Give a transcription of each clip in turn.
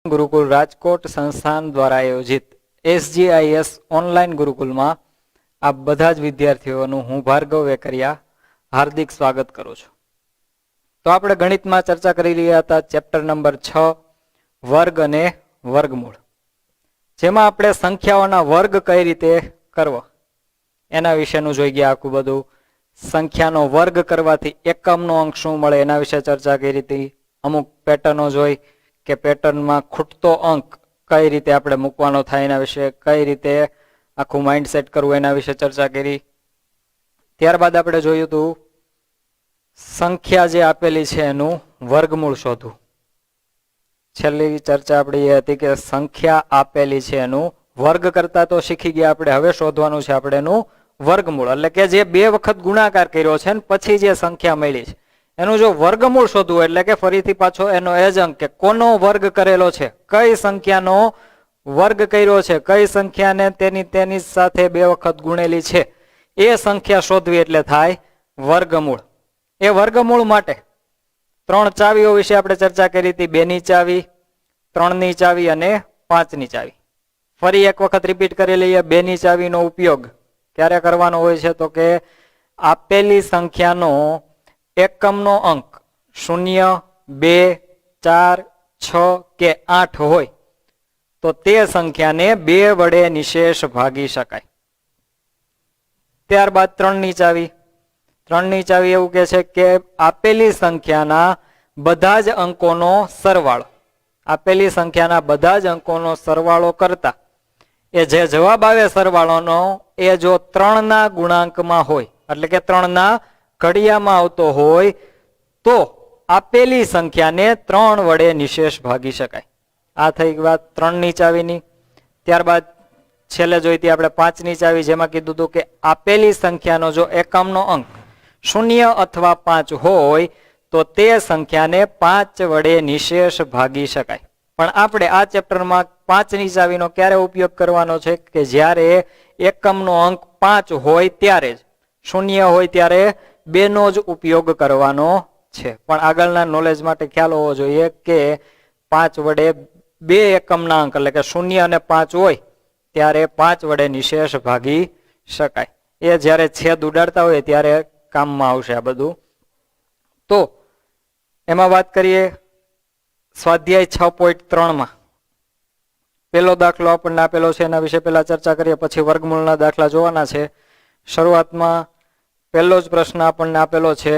गुरुकुल राजकोट संस्थान द्वारा आयोजित SGIS ऑनलाइन गुरुकुल में आप बधा ज विद्यार्थीओनुं हूँ भार्गव वेकरिया हार्दिक स्वागत करूं छुं। तो आपणे गणित में चर्चा करी रह्या हता चेप्टर नंबर 6 वर्ग अने वर्गमूळ, जेमां आपणे संख्याओना वर्ग कई रीते करवो एना विशेनुं जोई गया। आखुं बधुं संख्यानो वर्ग करवाथी एकमनो अंक शुं मळे एना विषे चर्चा करी हती। अमुक पेटर्नो जोई के पेटर्न में खूटतो अंक कई रीते आपणे मूकवानो थाय एना विषे, कई रीते आखुं माइंडसेट करवुं एना विषे चर्चा करी। त्यारबाद आपणे जोयुं हतुं संख्या जे आपेली छे एनुं वर्गमूळ शोधवुं। छेल्ली चर्चा आपणी ए हती के संख्या आपेली छे एनुं वर्ग करता तो शीखी गया आपणे, हवे शोधवानुं छे आपणे एनुं वर्गमूळ, એટલે કે જે બે વખત ગુણાકાર કર્યો છે ને પછી જે સંખ્યા મળી છે એનું જો વર્ગમૂળ શોધવું એટલે કે ફરીથી પાછો એનો એ જ અંક કે કોનો વર્ગ કરેલો છે, કઈ સંખ્યાનો વર્ગ કર્યો છે, કઈ સંખ્યાને તેની સાથે બે વખત ગુણેલી છે એ સંખ્યા શોધવી એટલે થાય વર્ગમૂળ। એ વર્ગમૂળ માટે ત્રણ ચાવીઓ વિશે આપણે ચર્ચા કરી હતી, 2 ની ચાવી, 3 ની ચાવી અને 5 ની ચાવી। ફરી એક વખત રિપીટ કરી લઈએ। 2 ની ચાવીનો ઉપયોગ ક્યારે કરવાનો હોય છે તો કે આપેલી સંખ્યાનો એકમનો અંક 0, 2, 4, 6 કે 8 હોય તો તે સંખ્યાને 2 વડે નિશેષ ભાગી શકાય। ત્યારબાદ 3 ની ચાવી, 3 ની ચાવી એવું કહે છે કે આપેલી સંખ્યાના બધા જ અંકોનો સરવાળો, આપેલી સંખ્યાના બધા જ અંકોનો સરવાળો કરતા એ જે જવાબ આવે સરવાળોનો એ જો 3 ના ગુણાંકમાં હોય એટલે કે 3 ના ઘડિયામાં આવતો હોય તો આપેલી સંખ્યાને 3 વડે નિશેષ ભાગી શકાય। આ થઈ વાત 3 ની ચાવીની। ત્યારબાદ છેલ્લે જોઈતી આપણે 5 ની ચાવી, જેમાં કીધું હતું કે આપેલી સંખ્યાનો જો એકમનો અંક 0 અથવા 5 હોય તો તે સંખ્યાને 5 વડે નિશેષ ભાગી શકાય। પણ આપણે આ ચેપ્ટરમાં 5 ની ચાવીનો ક્યારે ઉપયોગ કરવાનો છે કે જ્યારે એકમનો અંક 5 હોય ત્યારે જ, 0 હોય ત્યારે 2 નો જ ઉપયોગ કરવાનો છે। પણ આગળના નોલેજ માટે ખ્યાલ હોવો જોઈએ કે 5 વડે 2 એકમના અંક એટલે કે 0 અને 5 હોય ત્યારે 5 વડે નિશેષ ભાગી શકાય। એ જ્યારે છેદ ઉડાડતા હોય ત્યારે કામમાં આવશે આ બધું। તો એમાં વાત કરીએ સ્વાધ્યાય 6.3 માં પેલો દાખલો આપણને આપેલો છે, એના વિશે પહેલા ચર્ચા કરીએ, પછી વર્ગમૂળના દાખલા જોવાના છે। શરૂઆતમાં પહેલો જ પ્રશ્ન આપણને આપેલો છે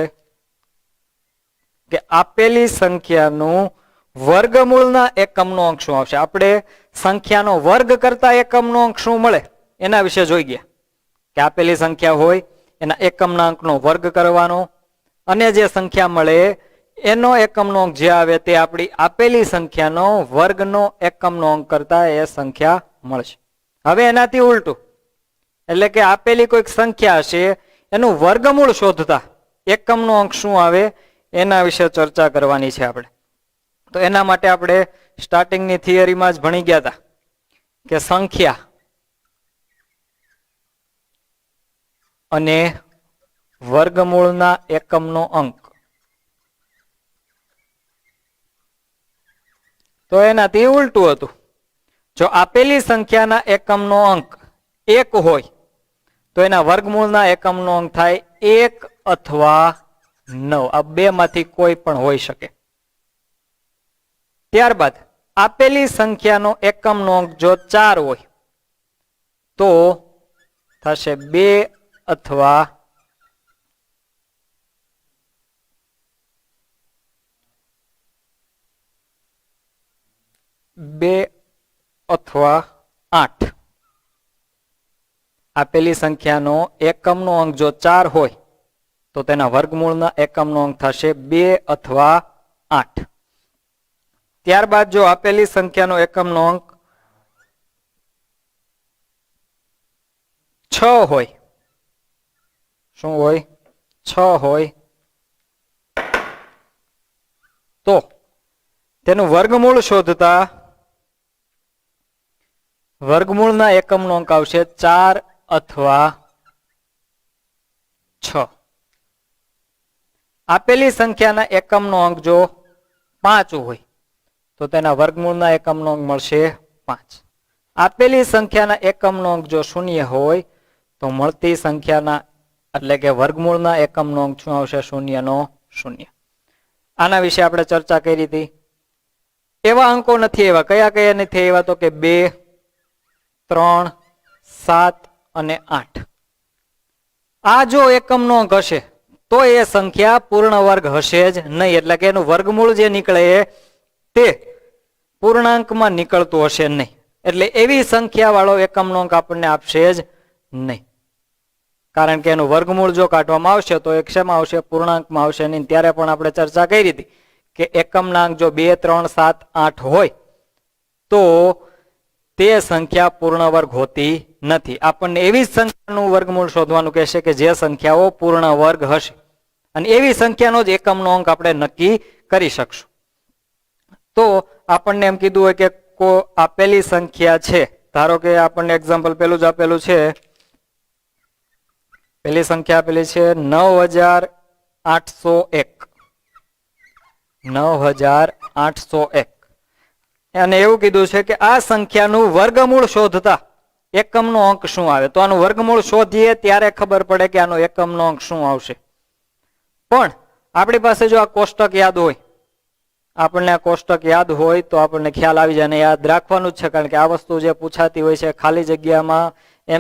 કે આપેલી સંખ્યાનું વર્ગમૂળના એકમનો અંક શું આવશે। આપણે સંખ્યાનો વર્ગ કરતા એકમનો અંક શું મળે એના વિશે જોઈ ગયા કે આપેલી સંખ્યા હોય એના એકમના અંકનો વર્ગ કરવાનો અને જે સંખ્યા મળે એનો એકમનો અંક જે આવે તે આપણી આપેલી સંખ્યાનો વર્ગનો એકમનો અંક કરતા એ સંખ્યા મળશે। હવે એનાથી ઉલટું એટલે કે આપેલી કોઈક સંખ્યા હશે એનું વર્ગમૂળ શોધતા એકમનો અંક શું આવે એના વિશે ચર્ચા કરવાની છે આપણે। તો એના માટે આપણે સ્ટાર્ટિંગની થિયરીમાં જ ભણી ગયા હતા કે સંખ્યા અને વર્ગમૂળના એકમનો અંક, તો એનાથી ઉલટું હતું। જો આપેલી સંખ્યાના એકમનો અંક 1 હોય તો એના વર્ગમૂળના એકમનો અંક થાય 1 અથવા 9, આ બે માંથી કોઈ પણ હોઈ શકે। ત્યારબાદ આપેલી સંખ્યાનો એકમનો અંક જો 4 હોય તો થશે 2 અથવા 8। આપેલી સંખ્યાનો એકમનો અંક જો 4 હોય તો તેના વર્ગમૂળના એકમનો અંક થશે 2 અથવા 8। ત્યારબાદ જો આપેલી સંખ્યાનો એકમનો અંક 6 હોય, શું હોય, 6 હોય તો તેનું વર્ગમૂળ શોધતા વર્ગમૂળના એકમનો અંક આવશે 4 અથવા 6। આપેલી સંખ્યાના એકમનો અંક જો 5 હોય તો તેના વર્ગમૂળના એકમનો અંક મળશે 5. આપેલી સંખ્યાના એકમનો અંક જો શૂન્ય હોય તો મળતી સંખ્યાના એટલે કે વર્ગમૂળના એકમનો અંક શું આવશે? 0 આના વિશે આપણે ચર્ચા કરી હતી. એવા અંકો નથી એવા. કયા કયા નથી એવા? તો કે 2, 3, 7 અને 8. આ જો એકમનો અંક હશે તો એ સંખ્યા પૂર્ણ વર્ગ હશે જ નહીં. એટલે કે એનું વર્ગમૂળ જે નીકળે તે પૂર્ણાંકમાં નીકળતું હશે નહીં. એટલે એવી સંખ્યા વાળો એકમનો અંક આપણને આપશે જ નહીં. કારણ કે એનું વર્ગમૂળ જો કાઢવામાં આવશે તો એ શેમાં આવશે? પૂર્ણાંકમાં આવશે નહીં. ત્યારે પણ આપણે ચર્ચા કરી હતી કે એકમના અંક જો 2, 3, 7, 8 હોય તો તે સંખ્યા પૂર્ણ વર્ગ હોતી નથી. આપણને એવી સંખ્યાનું વર્ગમૂળ શોધવાનું કહેશે કે જે સંખ્યાઓ પૂર્ણ વર્ગ હશે, અને એવી સંખ્યાનો જ એકમનો અંક આપણે નક્કી કરી શકશું. તો આપણને એમ કીધું હોય કે આપેલી સંખ્યા છે, ધારો કે આપણને એક્ઝામ્પલ પેલું જ આપેલું છે. પેલી સંખ્યા આપેલી છે 9801. 9801 અને એવું કીધું છે કે આ સંખ્યાનું વર્ગમૂળ શોધતા એકમનો અંક શું આવે? તો આનું વર્ગમૂળ શોધીએ ત્યારે ખબર પડે કે આનો એકમનો અંક શું આવશે. પણ આપણી પાસે જો આ કોષ્ટક યાદ હોય, આપણને આ કોષ્ટક યાદ હોય તો આપણને ખ્યાલ આવી જાય. અને યાદ રાખવાનું જ છે, કારણ કે આ વસ્તુ જે પૂછાતી હોય છે ખાલી જગ્યામાં,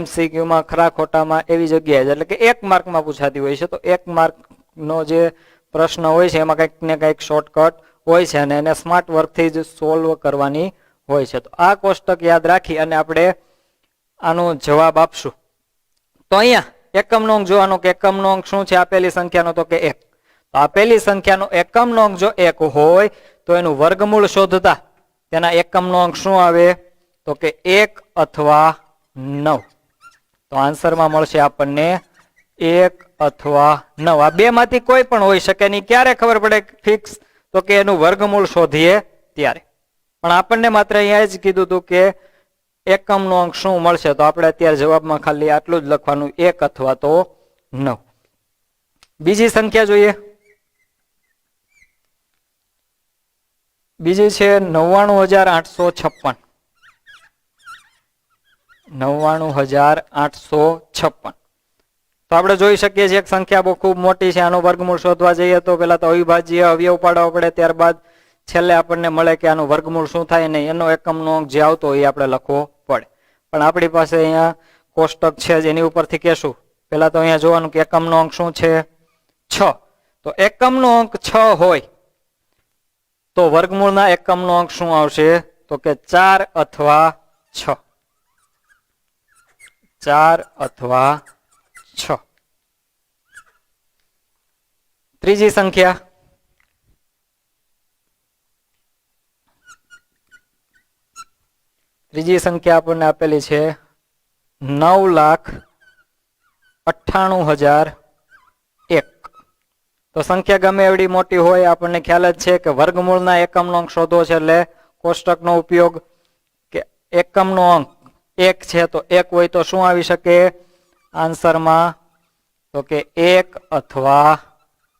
MCQમાં, ખરા ખોટામાં, એવી જગ્યાએ એટલે કે 1 માર્કમાં પૂછાતી હોય છે. તો 1 માર્કનો જે પ્રશ્ન હોય છે એમાં કંઈક ને કંઈક શોર્ટકટ હોય છે અને એને સ્માર્ટ વર્કથી જ સોલ્વ કરવાની હોય છે. તો આ કોષ્ટક યાદ રાખી અને આપણે આનો જવાબ આપશું. તો અહીંયા એકમનો અંક જોવાનો કે એકમનો અંક શું છે આપેલી સંખ્યાનો? તો કે 1. તો આપેલી સંખ્યાનો એકમનો અંક જો 1 હોય તો એનું વર્ગમૂળ શોધતા તેના એકમનો અંક શું આવે? તો કે 1 અથવા 9. તો આન્સરમાં મળશે આપણને 1 અથવા 9. આ બે માંથી કોઈ પણ હોઈ શકે નહીં. ક્યારે ખબર પડે ફિક્સ? તો કે એનું વર્ગમૂળ શોધીએ ત્યારે. પણ આપણને માત્ર અહીંયા જ કીધું હતું કે એકમનો અંક શું મળશે, તો આપણે અત્યારે જવાબમાં ખાલી આટલું જ લખવાનું, 1 અથવા તો 9. બીજી સંખ્યા જોઈએ. બીજી છે 99856. 99856. તો આપણે જોઈ શકીએ છીએ એક સંખ્યા બહુ ખૂબ મોટી છે. આનું વર્ગમૂળ શોધવા જઈએ તો પેલા તો અવિભાજ્ય અવયવ પાડવા પડે, ત્યારબાદ છેલ્લે આપણને મળે કે આનું વર્ગમૂળ શું થાય નહીં, એનો એકમનો અંક જે આવતો હોય એ આપણે લખવો પડે. પણ આપણી પાસે અહીંયા કોષ્ટક છે જેની ઉપરથી કહેશું. પેલા તો અહીંયા જોવાનું કે એકમનો અંક શું છે? 6. તો એકમનો અંક 6 હોય તો વર્ગમૂળના એકમનો અંક શું આવશે? તો કે 4 અથવા 6. 4 અથવા 6. ત્રીજી સંખ્યા. ત્રીજી સંખ્યા આપણને આપેલી છે 9,98,001. તો સંખ્યા ગમે એવડી મોટી હોય આપણને ખ્યાલ જ છે કે વર્ગમૂળના એકમનો અંક શોધવો છે એટલે કોષ્ટકનો ઉપયોગ. કે એકમનો અંક 1 છે તો 1 હોય તો શું આવી શકે આન્સરમાં? તો કે 1 અથવા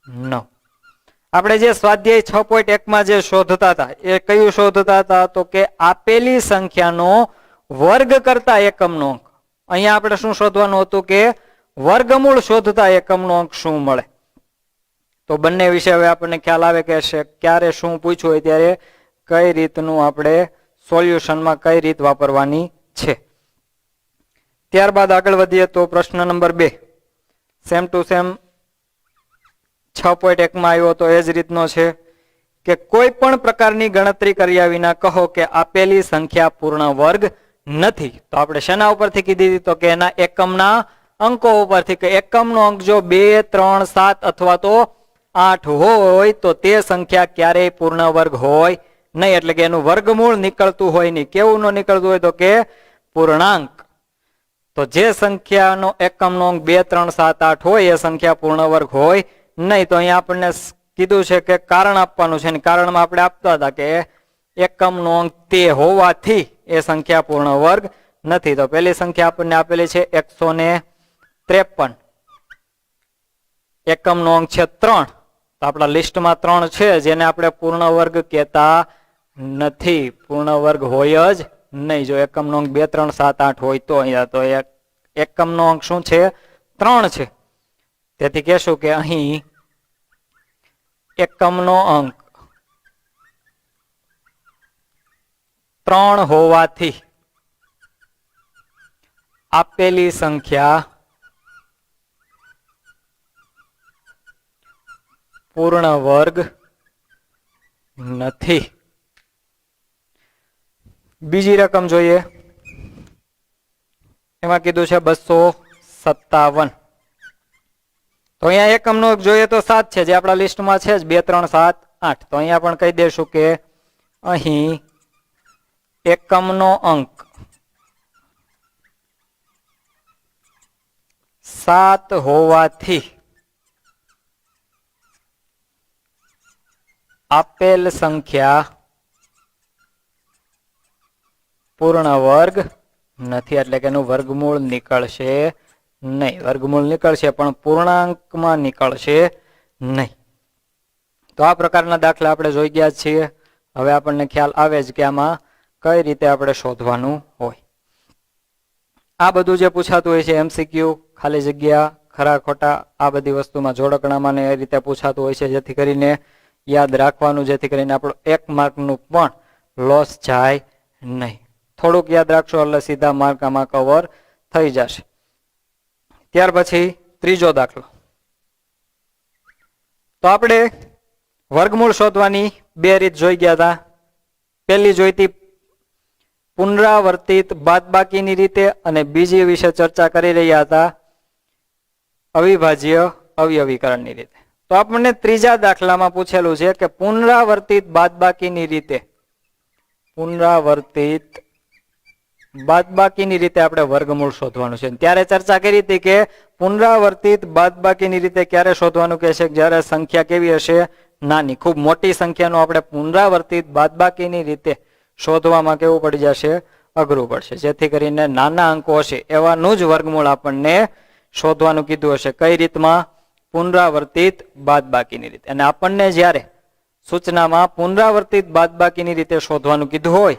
9. આપણે જે સ્વાધ્યાય 6.1 જે શોધતા હતા એ કયું શોધતા હતા? તો કે આપેલી સંખ્યાનો વર્ગ કરતા એકમનો અંક. અહીંયા આપણે શું શોધવાનું હતું? કે વર્ગમૂળ શોધતા એકમનો અંક શું મળે. તો બંને વિશે હવે આપણને ખ્યાલ આવે કે ક્યારે શું પૂછ્યું હોય ત્યારે કઈ રીતનું આપણે સોલ્યુશનમાં કઈ રીત વાપરવાની છે. ત્યારબાદ આગળ વધીએ તો પ્રશ્ન નંબર 2 સેમ ટુ સેમ 6.1 માં આવ્યો તો એ જ રીતનો છે કે કોઈ પણ પ્રકારની ગણતરી કર્યા વિના કહો કે આપેલી સંખ્યા પૂર્ણ વર્ગ નથી. તો આપણે શેના ઉપરથી કીધી? તો કે એના એકમના અંકો ઉપરથી કે એકમનો અંક જો 2, 3, 7 અથવા તો 8 હોય તો તે સંખ્યા ક્યારેય પૂર્ણ વર્ગ હોય નહીં. એટલે કે એનું વર્ગમૂળ નીકળતું હોય નહીં. કેવું ન નીકળતું હોય? તો કે પૂર્ણાંક. તો જે સંખ્યાનો એકમનો અંક 2, 3, 7, 8 હોય એ સંખ્યા પૂર્ણ વર્ગ હોય નહીં. તો અહીંયા આપણને કીધું છે કે કારણ આપવાનું છે. કારણમાં આપણે આપતા હતા કે એકમનો અંક તે હોવાથી એ સંખ્યા પૂર્ણ વર્ગ નથી. તો પહેલી સંખ્યા આપણને આપેલી છે 153. એકમનો અંક છે 3. તો આપણા લિસ્ટમાં 3 છે જેને આપણે પૂર્ણ વર્ગ કહેતા નથી, પૂર્ણ વર્ગ હોય જ નહીં. જો એકમનો અંક 2 3 7 8 હોય તો અહીંયા તો એકમનો અંક શું છે? 3 છે. તેથી કહેશું કે અહીં એકમનો અંક 3 હોવાથી આપેલી સંખ્યા પૂર્ણ વર્ગ નથી. બીજી રકમ જોઈએ. એમાં કીધું છે 257. તો અહીંયા એકમનો અંક જોઈએ તો 7 છે, જે આપણા લિસ્ટમાં છે જ 2 3 7 8. તો અહીંયા પણ કહી દેશું કે અહીં એકમનો અંક 7 હોવાથી આપેલ સંખ્યા પૂર્ણ વર્ગ નથી. એટલે કે એનું વર્ગમૂળ નીકળશે નહીં. વર્ગમૂળ નીકળશે પણ પૂર્ણાંકમાં નીકળશે નહીં. તો આ પ્રકારના દાખલા આપણે જોઈ ગયા છીએ. હવે આપણને ખ્યાલ આવે છે કે આમાં કઈ રીતે આપણે શોધવાનું હોય. આ બધું જે પૂછાતું હોય છે MCQ, ખાલી જગ્યા, ખરા ખોટા, આ બધી વસ્તુમાં જોડકણામાં એ રીતે પૂછાતું હોય છે, જેથી કરીને યાદ રાખવાનું, જેથી કરીને આપણું 1 માર્કનું પણ લોસ જાય નહીં. થોડુંક યાદ રાખશો એટલે સીધા માર્ક આમાં કવર થઈ જશે. ત્યાર પછી ત્રીજો દાખલો. તો આપણે વર્ગમૂળ શોધવાની 2 રીત જોઈ ગયા હતા. પહેલી જોઈતી પુનરાવર્તિત બાદબાકીની રીતે, અને બીજી વિશે ચર્ચા કરી રહ્યા હતા અવિભાજ્ય અવયવીકરણની રીતે. તો આપણને ત્રીજા દાખલામાં પૂછેલું છે કે પુનરાવર્તિત બાદબાકીની રીતે, પુનરાવર્તિત બાદબાકીની રીતે આપણે વર્ગમૂળ શોધવાનું છે. ત્યારે ચર્ચા કરી હતી કે પુનરાવર્તિત બાદબાકીની રીતે ક્યારે શોધવાનું કહે છે? જ્યારે સંખ્યા કેવી હશે? નાની. ખૂબ મોટી સંખ્યાનો આપણે પુનરાવર્તિત બાદબાકીની રીતે શોધવામાં કેવું પડી જશે? અઘરું પડશે. જેથી કરીને નાના અંકો હશે એવાનું જ વર્ગમૂળ આપણને શોધવાનું કીધું હશે. કઈ રીતમાં? પુનરાવર્તિત બાદબાકીની રીતે. અને આપણને જ્યારે સૂચનામાં પુનરાવર્તિત બાદબાકીની રીતે શોધવાનું કીધું હોય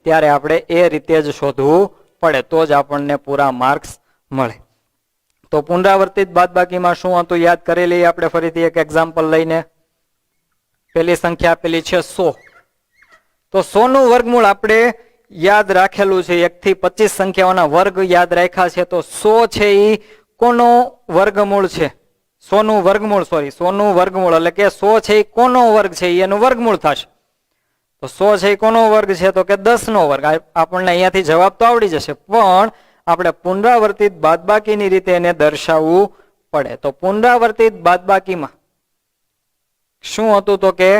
ત્યારે આપણે એ રીતે જ શોધવું પડે, તો જ આપણને પૂરા માર્ક્સ મળે. તો પુનરાવર્તિત બાદબાકીમાં શું હતું યાદ કરી લઈએ આપણે ફરીથી એક એક્ઝામ્પલ લઈને. પેલી સંખ્યા આપેલી છે 100. તો 100 નું વર્ગમૂળ આપણે યાદ રાખેલું છે. 1 થી 25 સંખ્યાઓના વર્ગ યાદ રાખ્યા છે. તો 100 છે એ કોનો વર્ગમૂળ છે? 100 નું વર્ગમૂળ, સોરી 100 નું વર્ગમૂળ એટલે કે 100 છે એ કોનો વર્ગ છે? એનું વર્ગમૂળ થશે. તો 100 છે એ કોનો વર્ગ છે? તો કે 10 નો વર્ગ. આપણને અહીંયાથી જવાબ તો આવડી જશે, પણ આપણે પુનરાવર્તિત બાદબાકીની રીતે એને દર્શાવવું પડે. તો પુનરાવર્તિત બાદબાકીમાં શું હતું? તો કે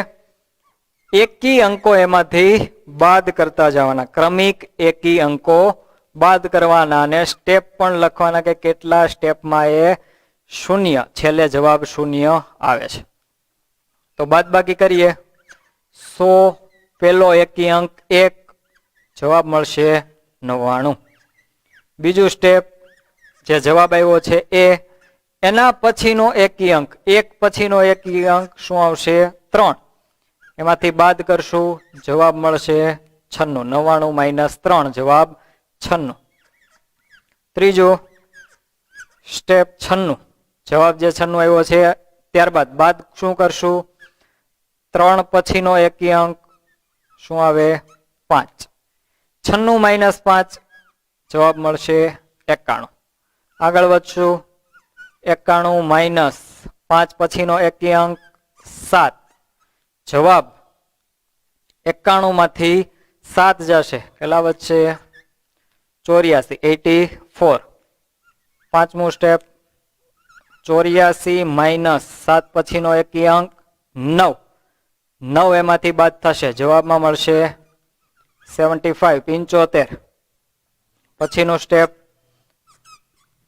એકી અંકો એમાંથી બાદ કરતા જવાના, ક્રમિક એકી અંકો બાદ કરવાના, અને સ્ટેપ પણ લખવાના કે કેટલા સ્ટેપમાં એ શૂન્ય, છેલ્લે જવાબ શૂન્ય આવે છે. તો બાદબાકી કરીએ. 100 પેલો એકી અંક 1, જવાબ મળશે 99. બીજું સ્ટેપ જે જવાબ આવ્યો છે એના પછીનો એકી અંક, 1 પછીનો એકી અંક શું આવશે? 3. એમાંથી બાદ કરશું, જવાબ મળશે 96. 99 - 3, જવાબ 96. ત્રીજો સ્ટેપ 96, જવાબ જે 96 આવ્યો છે ત્યારબાદ બાદ શું કરશું? 3 પછીનો એકી અંક શું આવે? 5. 96 - 5, જવાબ મળશે 91. આગળ વધશું. 91 - 5 પછીનો એકી અંક 7, જવાબ 91 માંથી 7 જશે, કેટલા વધશે? 84, 84. પાંચમું સ્ટેપ 84 - 7 પછીનો એકી અંક 9, 9 એમાંથી બાદ થશે, જવાબમાં મળશે 75, 75. પછીનું સ્ટેપ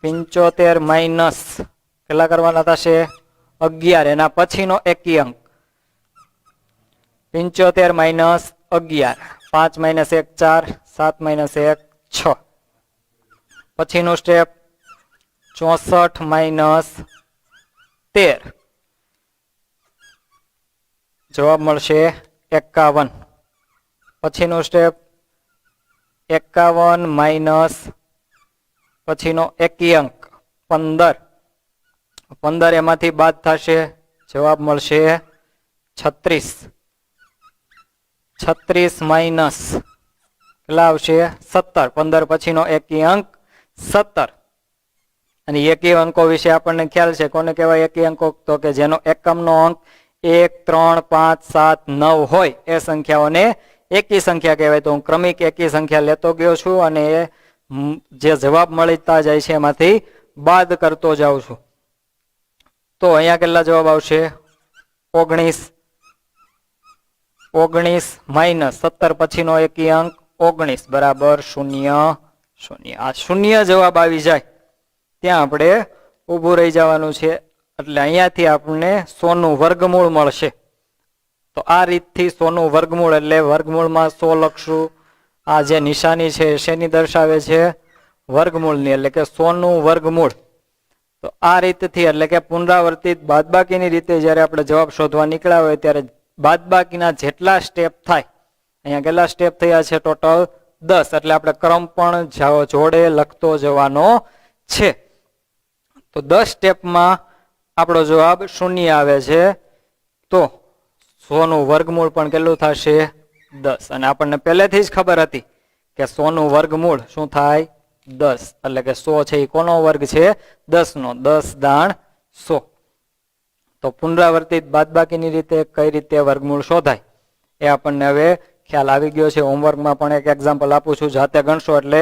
75 - કેટલા કરવાના થશે? 11. એના પછીનો એકી અંક 75 - 11, 5 - 1 4, 7 - 1 6. પછીનું સ્ટેપ 64 - 13, જવાબ મળશે 51. પછીનું સ્ટેપ 51 માઇનસ પછીનો એકી અંક 15. 15 એમાંથી બાદ થશે, જવાબ મળશે 36. 36 માઇનસ કેટલા આવશે? 17. 15 પછીનો એકી અંક 17. અને એકી અંકો વિશે આપણને ખ્યાલ છે. કોને કહેવાય એકી અંકો? તો કે જેનો એકમનો અંક 1, 3, 5, 7, 9 હોય એ સંખ્યાઓને એકી સંખ્યા કહેવાય. તો હું ક્રમિક એકી સંખ્યા લેતો ગયો છું અને એ જે જવાબ મળતા જાય છે એમાંથી બાદ કરતો જાઉં છું. તો અહીંયા કેટલા જવાબ આવશે? 19. 19 માઇનસ 17 પછીનો એકી અંક 19 બરાબર 0, 0. આ શૂન્ય જવાબ આવી જાય ત્યાં આપણે ઊભું રહી જવાનું છે. એટલે અહીંયાથી આપણને 100 નું વર્ગમૂળ મળશે. તો આ રીતથી 100 નું વર્ગમૂળ એટલે વર્ગમૂળમાં 100 લખશું. આ જે નિશાની છે શેની દર્શાવે છે? વર્ગમૂળની. એટલે કે 100 નું વર્ગમૂળ. તો આ રીતથી એટલે કે પુનરાવર્તિત બાદબાકીની રીતે જ્યારે આપણે જવાબ શોધવા નીકળ્યા હોય ત્યારે બાદબાકીના જેટલા સ્ટેપ થાય, અહીંયા કેટલા સ્ટેપ થયા છે? ટોટલ 10. એટલે આપણે ક્રમ પણ જોડે લખતો જવાનો છે. તો 10 સ્ટેપમાં આપણો જવાબ 0 આવે છે. તો 100 નું વર્ગમૂળ પણ કેટલું થશે? 10. અને આપણને પહેલેથી જ ખબર હતી કે 100 નું વર્ગમૂળ શું થાય? 10. એટલે કે 100 છે એ કોનો વર્ગ છે? 10 નો. 10 દાણ 100. તો પુનરાવર્તિત બાદબાકીની રીતે કઈ રીતે વર્ગમૂળ શોધાય એ આપણને હવે ખ્યાલ આવી ગયો છે. હોમવર્કમાં પણ એક એક્ઝામ્પલ આપું છું, જાતે ગણશો એટલે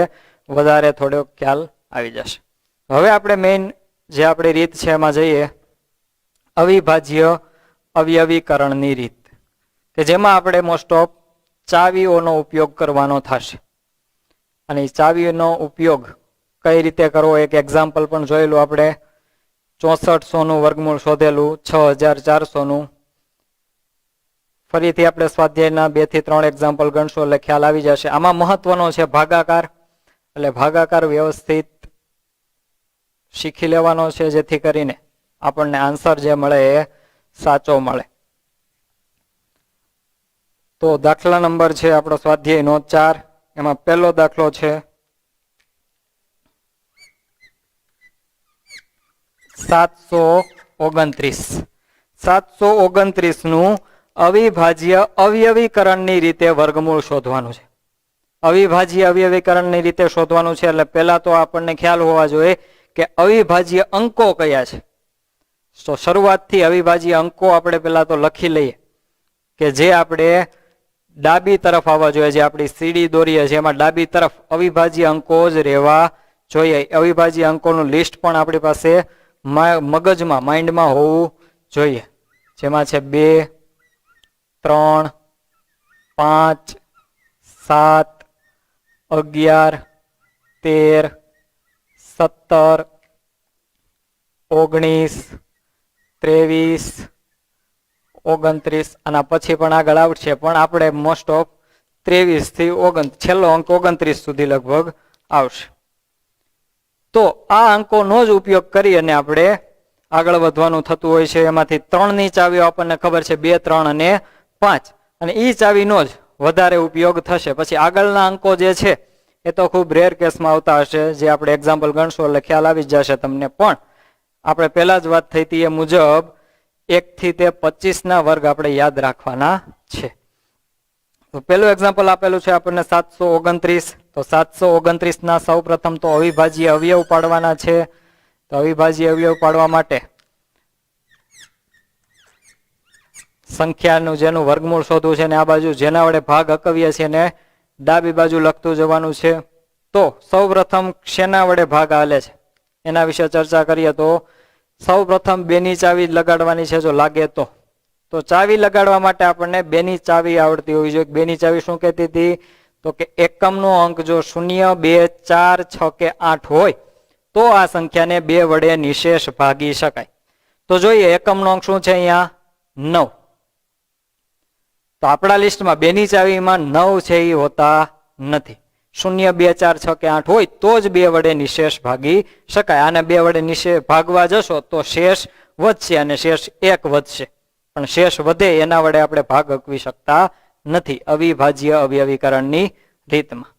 વધારે થોડો ખ્યાલ આવી જશે. હવે આપણે મેઇન જે આપણી રીત છે એમાં જઈએ. અવિભાજ્ય અવયવીકરણની રીત, કે જેમાં આપણે મોસ્ટ ઓફ ચાવીઓનો ઉપયોગ કરવાનો થશે. અને એ ચાવીઓનો ઉપયોગ કઈ રીતે કરવો એક એક્ઝામ્પલ પણ જોયેલું આપણે. 6400 નું વર્ગમૂળ શોધેલું, 6400 નું. ફરીથી આપણે સ્વાધ્યાયના 2 થી 3 એક્ઝામ્પલ ગણશો એટલે ખ્યાલ આવી જશે. આમાં મહત્વનો છે ભાગાકાર. એટલે ભાગાકાર વ્યવસ્થિત શીખી લેવાનો છે જેથી કરીને આપણને આન્સર જે મળે એ સાચો મળે. તો દાખલા નંબર છે આપણો સ્વાધ્યાયનો 4. એમાં પહેલો દાખલો છે 729. 729 નું અવિભાજ્ય અવયવીકરણની રીતે વર્ગમૂળ શોધવાનું છે. અવિભાજ્ય અવયવીકરણની રીતે શોધવાનું છે એટલે પહેલા તો આપણને ખ્યાલ હોવા જોઈએ કે અવિભાજ્ય અંકો કયા છે. તો શરૂઆતથી અવિભાજ્ય અંકો આપણે પહેલા તો લખી લઈએ કે જે આપણે ડાબી તરફ આવવા જોઈએ. જે આપણી સીડી દોરીએ છીએ એમાં ડાબી તરફ અવિભાજ્ય અંકો જ રહેવા જોઈએ. અવિભાજ્ય અંકોનું લિસ્ટ પણ આપણી પાસે મગજમાં માઇન્ડમાં હોવું જોઈએ. જેમાં છે 2, 3, 5, 7, 11, 13, 17, 19, 23, 29. આના પછી પણ આગળ આવશે પણ આપણે મોસ્ટ ઓફ 23 થી 29 છેલ્લો અંક 29 સુધી લગભગ આવશે. તો આ અંકોનો જ ઉપયોગ કરી અને આપણે આગળ વધવાનું થતું હોય છે. એમાંથી 3 ની ચાવીઓ આપણને ખબર છે, 2, 3 અને 5. અને એ ચાવીનો જ વધારે ઉપયોગ થશે. પછી આગળના અંકો જે છે એ તો ખૂબ રેર કેસમાં આવતા હશે, જે આપણે એક્ઝામ્પલ ગણશો એટલે ખ્યાલ આવી જ જશે તમને. પણ આપણે પહેલા જ વાત થઈ હતી એ મુજબ 1 થી તે 25 ના વર્ગ આપણે યાદ રાખવાના છે. તો પેલું એક્ઝામ્પલ આપેલું છે આપણને 729. તો 729 ના સૌ પ્રથમ તો અવિભાજ્ય અવયવ પાડવાના છે. તો અવિભાજ્ય અવયવ પાડવા માટે સંખ્યાનું જેનું વર્ગમૂળ શોધવું છે ને આ બાજુ જેના વડે ભાગ હકવીએ છીએ ને ડાબી બાજુ લખતું જવાનું છે. તો સૌ પ્રથમ શેના વડે ભાગ હાલે છે એના વિશે ચર્ચા કરીએ. તો સૌ પ્રથમ 2 ની ચાવી લગાડવાની છે જો લાગે તો. તો ચાવી લગાડવા માટે આપણને 2 ની ચાવી આવડતી હોવી જોઈએ. 2 ની ચાવી શું કહેતી હતી? તો કે એકમનો અંક જો 0, 2, 4, 6 કે 8 હોય તો આ સંખ્યાને 2 વડે નિશેષ ભાગી શકાય. તો જોઈએ એકમનો અંક શું છે અહીંયા? 9. તો આપણા લિસ્ટમાં 2 ની ચાવીમાં 9 છે એ હોતા નથી. 0, 2, 4, 6 કે 8 હોય તો જ 2 વડે નિશેષ ભાગી શકાય. આને 2 વડે નિશેષ ભાગવા જશો તો શેષ વધશે અને શેષ 1 વધશે. પણ શેષ વધે એના વડે આપણે ભાગ હકવી શકતા નથી અવિભાજ્ય અવયવીકરણની રીતમાં.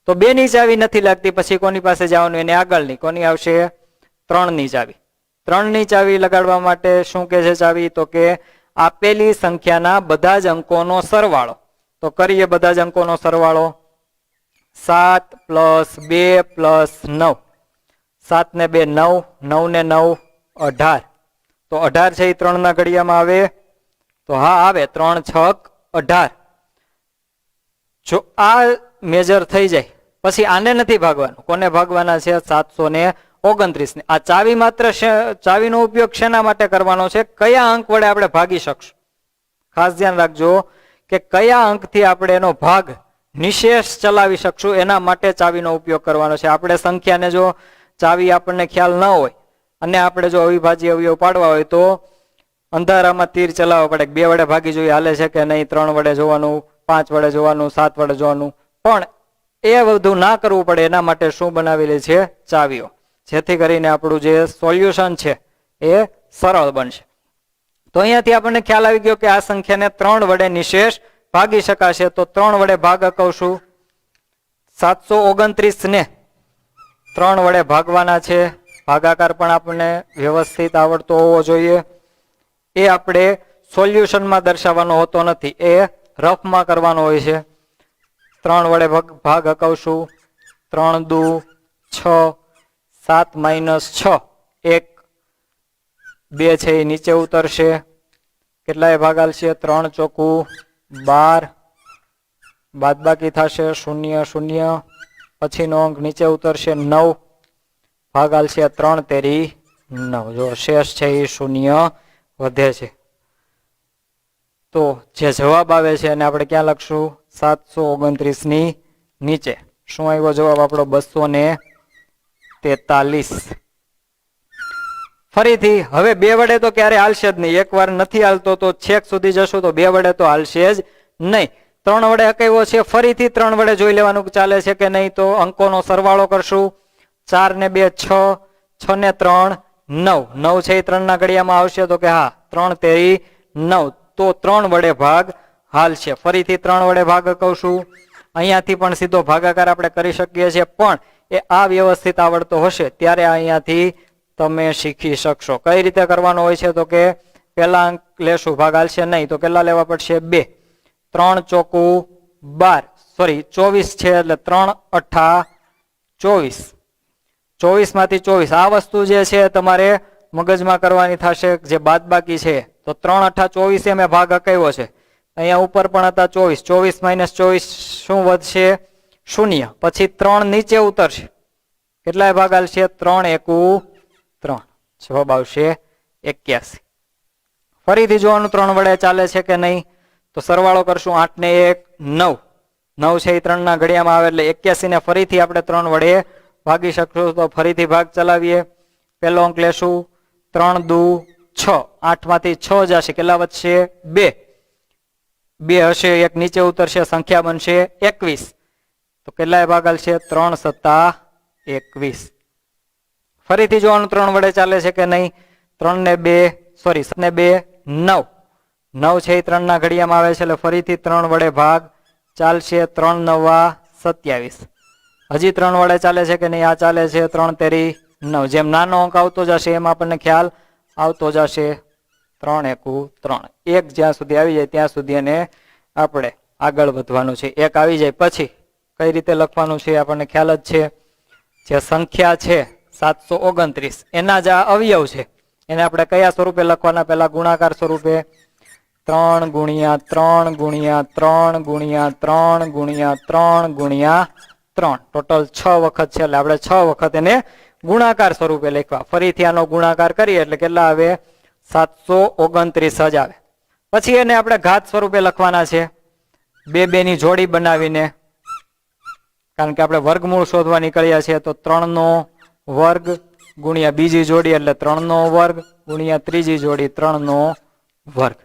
તો 2 ની ચાવી નથી લાગતી, પછી કોની પાસે જવાનું? એને આગળની. કોની આવશે? 3 ની ચાવી. 3 ની ચાવી લગાડવા માટે શું કે છે ચાવી? તો કે આપેલી સંખ્યાના બધા જ અંકોનો સરવાળો. તો કરીએ બધા જ અંકોનો સરવાળો. 7 + 2 + 9. 7 ને 2 9, 9 ને 9 18. તો 18 છે એ 3 ના ઘડિયામાં આવે? તો હા આવે. 3 6 18. જો આ મેજર થઈ જાય પછી આને નથી ભાગવાનું. કોને ભાગવાના છે? 729 ને. આ ચાવી માત્ર ચાવીનો ઉપયોગ શેના માટે કરવાનો છે? કયા અંક વડે આપણે ભાગી શકશું? ખાસ ધ્યાન રાખજો કે કયા અંકથી આપણે એનો ભાગ નિશેષ ચલાવી શકશું એના માટે ચાવીનો ઉપયોગ કરવાનો છે. આપણે સંખ્યાને જો ચાવી આપણને ખ્યાલ ન હોય અને આપણે જો અવિભાજ્ય અવયવ પાડવા હોય તો અંધારામાં તીર ચલાવવા પડે. 2 વડે ભાગી જોઈએ હાલે છે કે નહીં, 3 વડે જોવાનું, 5 વડે જોવાનું, 7 વડે જોવાનું. પણ એ બધું ના કરવું પડે એના માટે શું બનાવેલી છે? ચાવીઓ. જેથી કરીને આપણું જે સોલ્યુશન છે એ સરળ બનશે. તો અહીંયાથી આપણને ખ્યાલ આવી ગયો કે આ સંખ્યાને 3 વડે નિશેષ ભાગી શકાશે. તો 3 વડે ભાગ અકવશું. 729 ને 3 વડે ભાગવાના છે. ભાગાકાર પણ આપણને વ્યવસ્થિત આવડતો હોવો જોઈએ. એ આપણે સોલ્યુશનમાં દર્શાવવાનો હોતો નથી, એ રફમાં કરવાનો હોય છે. 3 વડે ભાગ અકવશું. 3 દુ 6, 7 - 6 1, 2 છે એ નીચે ઉતરશે. કેટલાય ભાગ આલશે? 3 ચોકું 12, બાદબાકી થશે 0 0, પછીનો અંક નીચે ઉતરશે 9, ભાગ આલશે 3 તેરી 9. જો શેષ છે એ 0 વધે છે. તો જે જવાબ આવે છે એને આપણે ક્યાં લખશું? 729 ની નીચે. શું આવ્યો જવાબ આપણો? 243. ફરીથી હવે 2 વડે તો ક્યારે હાલશે જ નહીં. એકવાર નથી હાલતો તો છેક સુધી જશું તો 2 વડે તો હાલશે જ નહીં. 3 વડે હકાવ્યો છે, ફરીથી 3 વડે જોઈ લેવાનું ચાલે છે કે નહીં. તો અંકોનો સરવાળો કરશું. 4 ને 2 6, 6 ને 3 9, 9 છે એ 3 ના ઘડિયામાં આવશે તો કે હા 3 તેરી 9. તો 3 વડે ભાગ હાલશે. ફરીથી 3 વડે ભાગ અકવશું. અહીંયાથી પણ સીધો ભાગાકાર આપણે કરી શકીએ છીએ, પણ એ આ વ્યવસ્થિત આવડતો હશે ત્યારે અહીંયાથી તમે શીખી શકશો. કઈ રીતે કરવાનો હોય છે? તો કે પહેલા અંક લેશું, ભાગ હાલશે નહીં તો કેટલા લેવા પડશે? 2. 3 ચોકું 12, સોરી 24 છે એટલે 3 અઠા 24. 24 માંથી 24 આ વસ્તુ જે છે તમારે મગજમાં કરવાની થશે. જે બાદબાકી છે તો 3 અઠા 24 મેં ભાગ અકાવ્યો છે. અહીંયા ઉપર પણ હતા 24, 24 - 24 શું વધશે? 0. પછી 3 નીચે ઉતરશે. કેટલાય ભાગ આલશે? 3 એકુ 3. જવાબ આવશે 81. ફરીથી જોવાનું 3 વડે ચાલે છે કે નહીં. તો સરવાળો કરશું. 8 ને 1 9, 9 છે એ 3 ના ઘડિયામાં આવે એટલે 81 ને ફરીથી આપણે 3 વડે ભાગી શકશું. તો ફરીથી ભાગ ચલાવીએ. પહેલો અંક લેશું. 3 દુ 6, 8 માંથી 6 જશે. કેટલા વધશે? 2. 2 હશે, 1 નીચે ઉતરશે, સંખ્યા બનશે 21. તો કેટલાય ભાગ આલશે? 3 સત્તા 21. ફરીથી જોવાનું 3 વડે ચાલે છે કે નહીં. 3 ને 2, સોરી 7 ને 2 9, 9 છે એ 3 ના ઘડિયામાં આવે છે એટલે ફરીથી 3 વડે ભાગ ચાલશે. 3 નવા 27. હજી 3 વડે ચાલે છે કે નહીં. આ ચાલે છે. 3 તેરી 9. જેમ નાનો અંક આવતો જશે એમ આપણને ખ્યાલ આવતો જશે. 3 એકુ 3. 1 જ્યાં સુધી આવી જાય ત્યાં સુધી એને આપણે આગળ વધવાનું છે. 1 આવી જાય પછી કઈ રીતે લખવાનું છે આપણને ખ્યાલ જ છે. જે સંખ્યા છે 729 એના જ આ અવયવ છે એને આપણે કયા સ્વરૂપે લખવાના? પહેલા ગુણાકાર સ્વરૂપે. 3 ગુણ્યા 3 ગુણ્યા 3 ગુણ્યા 3 ગુણ્યા 3 ગુણ્યા 3. ટોટલ 6 વખત છે એટલે આપણે 6 વખત એને ગુણાકાર સ્વરૂપે લખવા. ફરીથી આનો ગુણાકાર કરીએ એટલે કેટલા આવે? 729 જ આવે. પછી એને આપણે ઘાત સ્વરૂપે લખવાના છે. 2 ની જોડી બનાવીને, કારણ કે આપણે વર્ગમૂળ શોધવા નીકળ્યા છીએ. તો 3 નો વર્ગ ગુણ્યા બીજી જોડી એટલે 3 નો વર્ગ ગુણ્યા ત્રીજી જોડી 3 નો વર્ગ.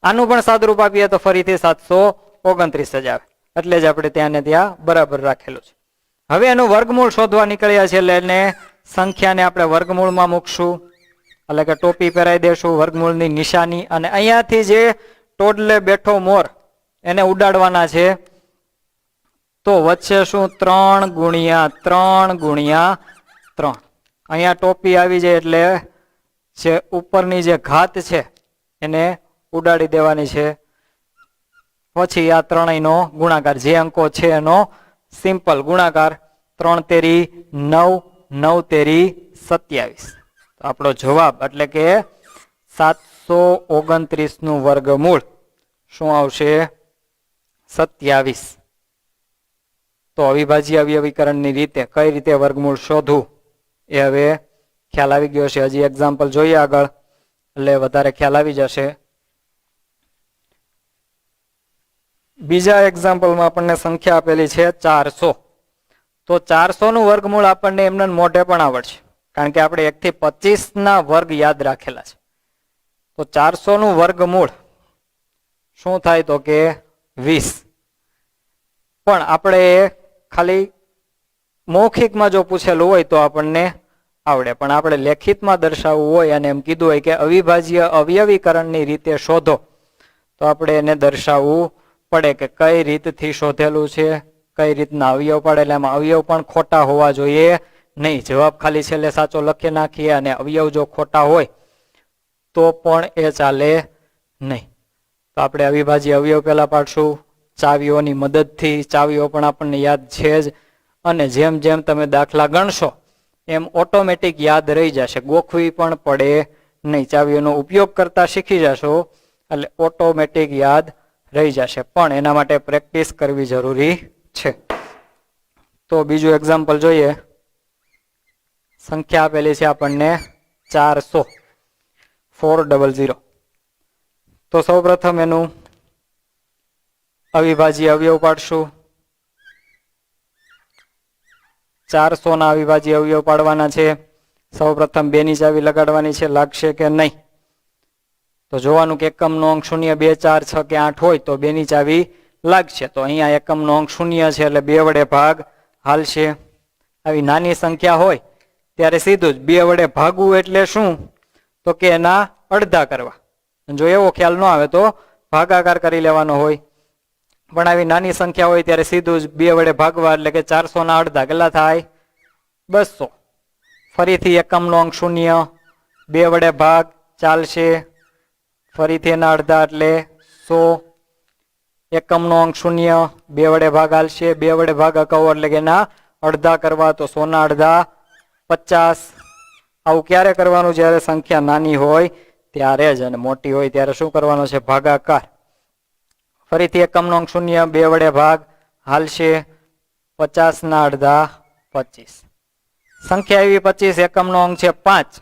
આનું પણ સાદુરૂપ આપીએ તો ફરીથી 729 જ આવે. એટલે જ આપણે ત્યાં ને ત્યાં બરાબર રાખેલું છે. હવે એનું વર્ગમૂળ શોધવા નીકળ્યા છે એટલે એને સંખ્યાને આપણે વર્ગમૂળમાં મૂકશું. એટલે કે ટોપી પહેરાઈ દેશું વર્ગમૂળની નિશાની. અને અહીંયાથી જે ટોડલે બેઠો મોર એને ઉડાડવાના છે. તો વચ્ચે શું 3 ગુણ્યા 3 ગુણ્યા 3. અહીંયા ટોપી આવી જાય એટલે જે ઉપરની જે ઘાત છે એને ઉડાડી દેવાની છે. પછી આ ત્રણેયનો ગુણાકાર, જે અંકો છે એનો સિમ્પલ ગુણાકાર. 3 તેરી 9, 9 તેરી 27. તો આપણો જવાબ એટલે કે 729 નું વર્ગમૂળ શું આવશે? 27. તો અવિભાજ્ય અવયવીકરણની રીતે કઈ રીતે વર્ગમૂળ શોધવું એ હવે ખ્યાલ આવી ગયો છે. હજી એક્ઝામ્પલ જોઈએ આગળ એટલે વધારે ખ્યાલ આવી જશે. બીજા એક્ઝામ્પલમાં આપણને સંખ્યા આપેલી છે 400. તો 400 નું વર્ગમૂળ આપણને એમને મોઢે પણ આવડશે, કારણ કે આપણે 1 થી 25 ના વર્ગ યાદ રાખેલા છે. તો 400 નું વર્ગમૂળ શું થાય? તો કે 20. પણ આપણે ખાલી મૌખિકમાં જો પૂછેલું હોય તો આપણને આવડે, પણ આપણે લેખિતમાં દર્શાવવું હોય અને એમ કીધું હોય કે અવિભાજ્ય અવયવીકરણની રીતે શોધો, તો આપણે એને દર્શાવવું પડે કે કઈ રીતથી શોધેલું છે, કઈ રીતના અવયવ પડે. એટલે એમાં અવયવ પણ ખોટા હોવા જોઈએ નહીં. જવાબ ખાલી છેલ્લે સાચો લખી નાખીએ અને અવયવ જો ખોટા હોય તો પણ એ ચાલે નહીં. તો આપણે અવિભાજ્ય અવયવ પહેલા પાડશું ચાવીઓની મદદથી. ચાવીઓ પણ આપણને યાદ છે જ, અને જેમ જેમ તમે દાખલા ગણશો એમ ઓટોમેટિક યાદ રહી જશે, ગોખવી પણ પડે નહીં. ચાવીઓનો ઉપયોગ કરતા શીખી જશો એટલે ઓટોમેટિક યાદ રહી જશે, પણ એના માટે પ્રેક્ટિસ કરવી જરૂરી છે. તો બીજું એક્ઝામ્પલ જોઈએ. સંખ્યા આપેલી છે આપણને 400, 400. તો સૌપ્રથમ એનું અવિભાજ્ય અવયવ પાડશું. 400 ના અવિભાજ્ય અવયવ પાડવાના છે. સૌપ્રથમ 2 ની ચાવી લગાડવાની છે, લાગશે કે નહીં? તો જોવાનું કે એકમનો અંક 0, 2, 4, 6 કે 8 હોય તો 2 ની ચાવી લાગશે. તો અહીંયા એકમનો અંક 0 છે એટલે 2 વડે ભાગ હાલશે. આવી નાની સંખ્યા હોય ત્યારે સીધું જ 2 વડે ભાગવું એટલે શું? તો કે એના અડધા કરવા. જો એવો ખ્યાલ ન આવે તો ભાગાકાર કરી લેવાનો હોય. પણ આવી નાની સંખ્યા હોય ત્યારે સીધું જ 2 વડે ભાગવા એટલે કે 400 ના અડધા કેટલા થાય? 200. ફરીથી એકમનો અંક 0, 2 વડે ભાગ ચાલશે. ફરીથી એના અડધા એટલે 100. એકમનો અંક 0, 2 વડે ભાગ હાલશે. 2 વડે ભાગ અકાવો એટલે કે એના અડધા કરવા, તો 100 ના અડધા 50. આવું ક્યારે કરવાનું? જ્યારે સંખ્યા નાની હોય ત્યારે જ, અને મોટી હોય ત્યારે શું કરવાનો છે? ભાગાકાર. ફરીથી એકમનો અંક 0, 2 વડે ભાગ હાલશે. 50 ના અડધા 25. સંખ્યા એવી 25, એકમનો અંક છે 5,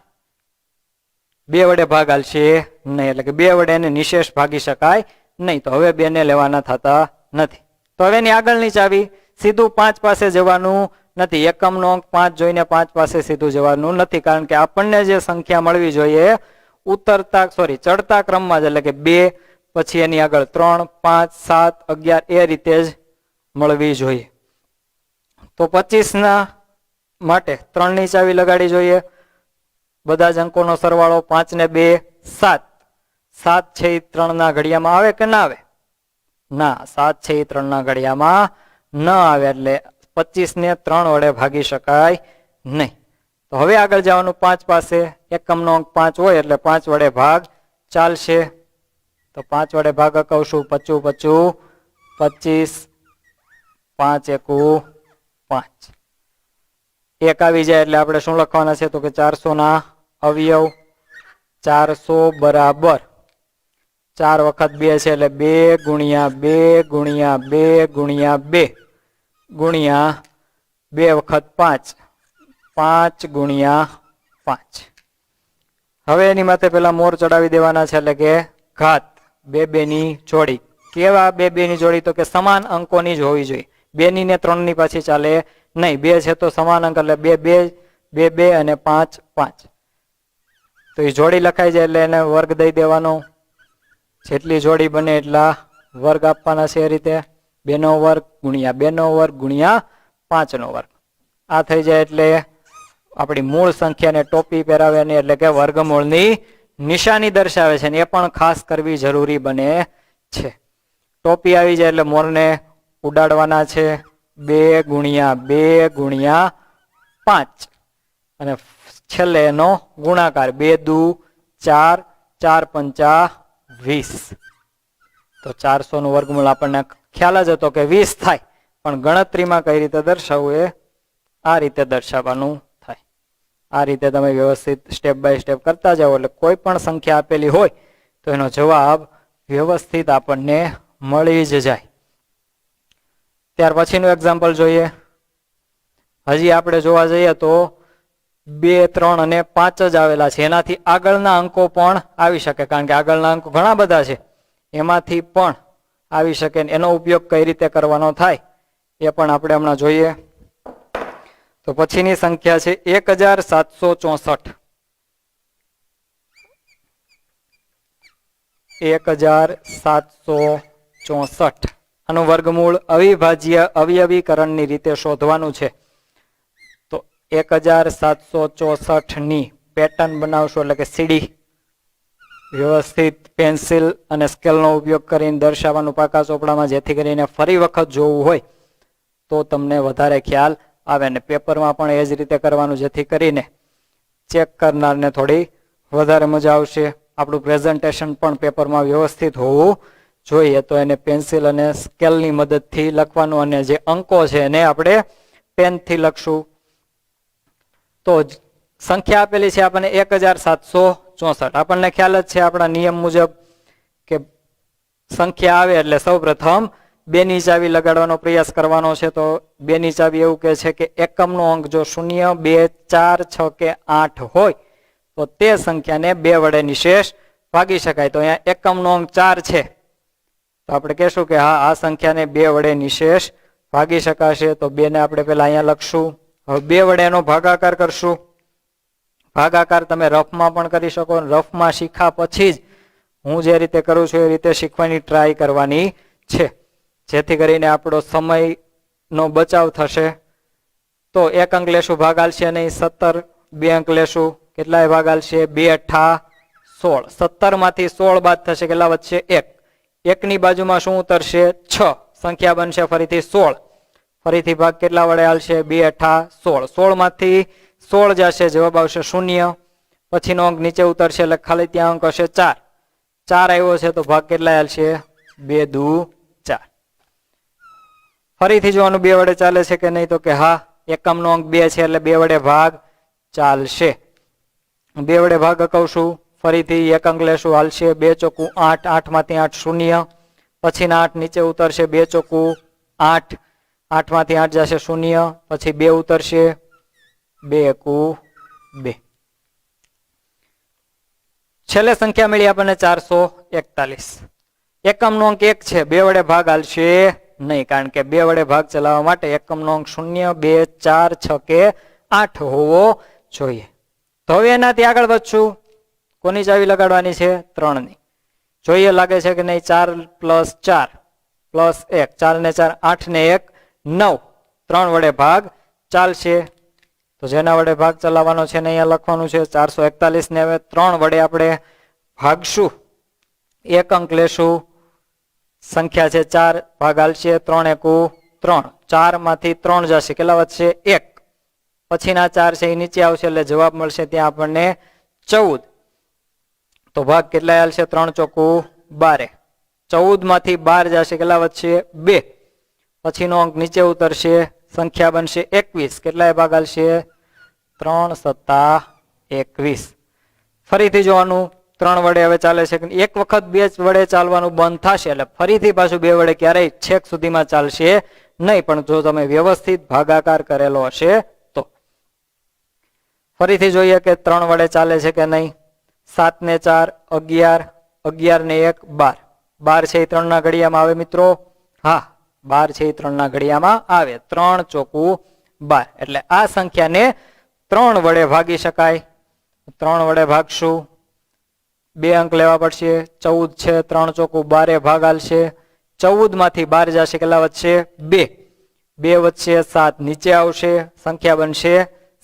2 વડે ભાગ હાલશે નહીં, એટલે કે 2 વડે એને નિશેષ ભાગી શકાય નહીં. તો હવે 2 ને લેવાના થતા નથી. તો હવે એની આગળની ચાવી સીધું 5 પાસે જવાનું નથી. એકમનો અંક 5 જોઈને 5 પાસે સીધું જવાનું નથી, કારણ કે આપણને જે સંખ્યા મળવી જોઈએ ચડતા ક્રમમાં જ, એટલે કે 2 પછી એની આગળ 3, 5, 7, 11 એ રીતે જ મળવી જોઈએ. તો 25 ના માટે 3 ની ચાવી લગાડી જોઈએ. બધા જ અંકોનો સરવાળો 5 ને 2 7. 7 છે એ 3 ના ઘડિયામાં આવે કે ના આવે? ના, 7 છે એ 3 ના ઘડિયામાં ન આવે, એટલે 25 ને 3 વડે ભાગી શકાય નહીં. તો હવે આગળ જવાનું 5 પાસે. એકમનો અંક 5 હોય એટલે 5 વડે ભાગ ચાલશે. તો 5 વડે ભાગ અકાવશું. 25, 25, 5 એકુ 5. 1 આવી જાય એટલે આપણે શું લખવાના છે? તો કે 400 ના અવયવ. 400 બરાબર 4 વખત 2 છે એટલે 2 ગુણ્યા 2 ગુણ્યા 2 ગુણ્યા 2 ગુણ્યા 2 વખત 5, 5 ગુણ્યા 5. હવે એની માથે પેલા મોર ચડાવી દેવાના છે, એટલે કે ઘાત. 2 2 ની જોડી. કેવા 2 2 ની જોડી? તો કે સમાન અંકોની જ હોવી જોઈએ. 2 ની ને 3 ની પાછી ચાલે નહીં. 2 છે તો સમાન અંક એટલે 2 2 2 2 અને 5 5. તો એ જોડી લખાઈ જાય એટલે એને વર્ગ દઈ દેવાનો. જેટલી જોડી બને એટલા વર્ગ આપવાના છે. એ રીતે 2 નો વર્ગ ગુણ્યા 2 નો વર્ગ ગુણ્યા 5 નો વર્ગ. આ થઈ જાય એટલે આપણી મૂળ સંખ્યાને ટોપી પહેરાવ્યાની, એટલે કે વર્ગમૂળની નિશાની દર્શાવે છે, ને એ પણ ખાસ કરવી જરૂરી બને છે. ટોપી આવી જાય એટલે મોરને ઉડાડવાના છે. 2 ગુણ્યા 2 ગુણ્યા 5 અને છેલ્લે એનો ગુણાકાર 2 દુ 4 4 પંચા 20. તો 400 નું વર્ગમૂળ આપણને ખ્યાલ જ હતો કે 20 થાય, પણ ગણતરીમાં કઈ રીતે દર્શાવવું એ આ રીતે દર્શાવવાનું થાય. આ રીતે તમે વ્યવસ્થિત સ્ટેપ બાય સ્ટેપ કરતા જાઓ એટલે કોઈ પણ સંખ્યા આપેલી હોય તો એનો જવાબ વ્યવસ્થિત આપણને મળી જ જાય. ત્યાર પછીનું એક્ઝામ્પલ જોઈએ. હજી આપણે જોવા જઈએ તો 2, 3 અને 5 જ આવેલા છે. એનાથી આગળના અંકો પણ આવી શકે, કારણ કે આગળના અંકો ઘણા બધા છે, એમાંથી પણ આવી શકે. એનો ઉપયોગ કઈ રીતે કરવાનો થાય એ પણ આપણે હમણાં જોઈએ. તો પછીની સંખ્યા છે 1764. 1764 આનું વર્ગમૂળ અવિભાજ્ય અવયવીકરણની રીતે શોધવાનું છે. તો 1764 ની પેટર્ન બનાવશો, એટલે કે સીડી વ્યવસ્થિત પેન્સિલ અને સ્કેલનો ઉપયોગ કરીને દર્શાવવાનું પાકા ચોપડામાં, જેથી કરીને ફરી વખત જોવું હોય તો તમને વધારે ખ્યાલ આવે. ને પેપરમાં પણ એ જ રીતે કરવાનું, જેથી કરીને ચેક કરનારને થોડી વધારે મજા આવશે. આપણું પ્રેઝન્ટેશન પણ પેપરમાં વ્યવસ્થિત હોવું જોઈએ. તો એને પેન્સિલ અને સ્કેલની મદદથી લખવાનું, અને જે અંકો છે એને આપણે પેનથી લખશું. તો સંખ્યા આપેલી છે આપણને 1764. આપણને ખ્યાલ જ છે આપણા નિયમ મુજબ કે સંખ્યા આવે એટલે સૌપ્રથમ 2 ની ચાવી લગાડવાનો પ્રયાસ કરવાનો છે. તો 2 ની ચાવી એવું કહે છે કે એકમનો અંક જો 0, 2, 4, 6 કે 8 હોય તો તે સંખ્યાને 2 વડે નિશેષ ભાગી શકાય. તો અહીંયા એકમનો અંક 4 છે, તો આપણે કહેશું કે હા, આ સંખ્યાને 2 વડે નિશેષ ભાગી શકાશે. તો 2 ને આપણે પેલા અહીંયા લખશું. હવે 2 વડે એનો ભાગાકાર કરશું. ભાગાકાર તમે રફમાં પણ કરી શકો. રફમાં શીખા પછી જ હું જે રીતે કરું છું એ રીતે શીખવાની ટ્રાય કરવાની છે, જેથી કરીને આપણો સમયનો બચાવ થશે. તો 1 અંક લેશું, ભાગ આલશે નહીં. 17 2 અંક લેશું, કેટલાય ભાગ આલશે? 2 8 16. 17 માંથી 16 બાદ થશે, કેટલા વધશે? 1. 1 ની બાજુમાં શું ઉતરશે? 6. સંખ્યા બનશે ફરીથી 16. ફરીથી ભાગ કેટલા વડે આલશે? 2 8 16. 16 માંથી 16 જશે, જવાબ આવશે 0. પછીનો અંક નીચે ઉતરશે એટલે ખાલી ત્યાં અંક હશે 4. 4 આવ્યો છે તો ભાગ કેટલા આલશે? 2 દુ 4. ફરીથી જોવાનું 2 વડે ચાલે છે કે નહીં, તો કે હા, એકમનો અંક 2 છે એટલે 2 વડે ભાગ ચાલશે. 2 વડે ભાગ અકવશું. ફરીથી 1 અંક લેશું, હાલશે. 2 ચોકું 8. 8 માંથી 8 0. પછીના 8 નીચે ઉતરશે. 2 ચોકું 8. 8 માંથી 8 જશે 0. પછી 2 ઉતરશે. 2 એકુ 2. છેલ્લે સંખ્યા મળી આપણને 441. એકમનો અંક 1 છે, 2 વડે ભાગ આલશે નહીં, કારણ કે 2 વડે ભાગ ચલાવવા માટે એકમનો અંક 0, 2, 4, 6 કે 8 હોવો જોઈએ. તો હવે એનાથી આગળ વધશું. કોની ચાવી લગાડવાની છે? 3 ની. જોઈએ લાગે છે કે નહીં? 4 + 4 + 1. 4 ને 4 8 ને 1 9. 3 વડે ભાગ ચાલશે. તો જેના વડે ભાગ ચલાવવાનો છે ને અહીંયા લખવાનું છે 441 ને હવે 3 વડે આપણે ભાગશું. 1 અંક લેશું, સંખ્યા છે 4, ભાગ આલશે. 3 એકુ 3. 4 માંથી 3 જશે, કેટલા વધશે? 1. પછીના 4 છે એ નીચે આવશે એટલે જવાબ મળશે ત્યાં આપણને 14. તો ભાગ કેટલા આલશે? 3 ચોકુ 12. 14 માંથી 12 જશે, કેટલા વધશે? 2. પછીનો અંક નીચે ઉતરશે, સંખ્યા બનશે 21. કેટલાય ભાગ આલશે? 3 સત્તા 21. ફરીથી જોવાનું 3 વડે હવે ચાલે છે. એક વખત 2 વડે ચાલવાનું બંધ થશે એટલે ફરીથી પાછું 2 વડે ક્યારેય છેક સુધીમાં ચાલશે નહીં, પણ જો તમે વ્યવસ્થિત ભાગાકાર કરેલો હશે તો. ફરીથી જોઈએ કે 3 વડે ચાલે છે કે નહીં. 7 ને 4 11. 11 ને 1 12. 12 છે એ 3 ના ઘડિયામાં આવે મિત્રો? હા, 12 છે એ 3 ના ઘડિયામાં આવે. 3 ચોકુ 12. એટલે આ સંખ્યાને 3 વડે ભાગી શકાય. 3 વડે ભાગશું. 2 અંક લેવા પડશે. 14 છે, 3 ચોકુ 12 ભાગ આલશે. 14 માંથી 12 જશે, કેટલા વધશે? 2. 2 વધશે 7 નીચે આવશે, સંખ્યા બનશે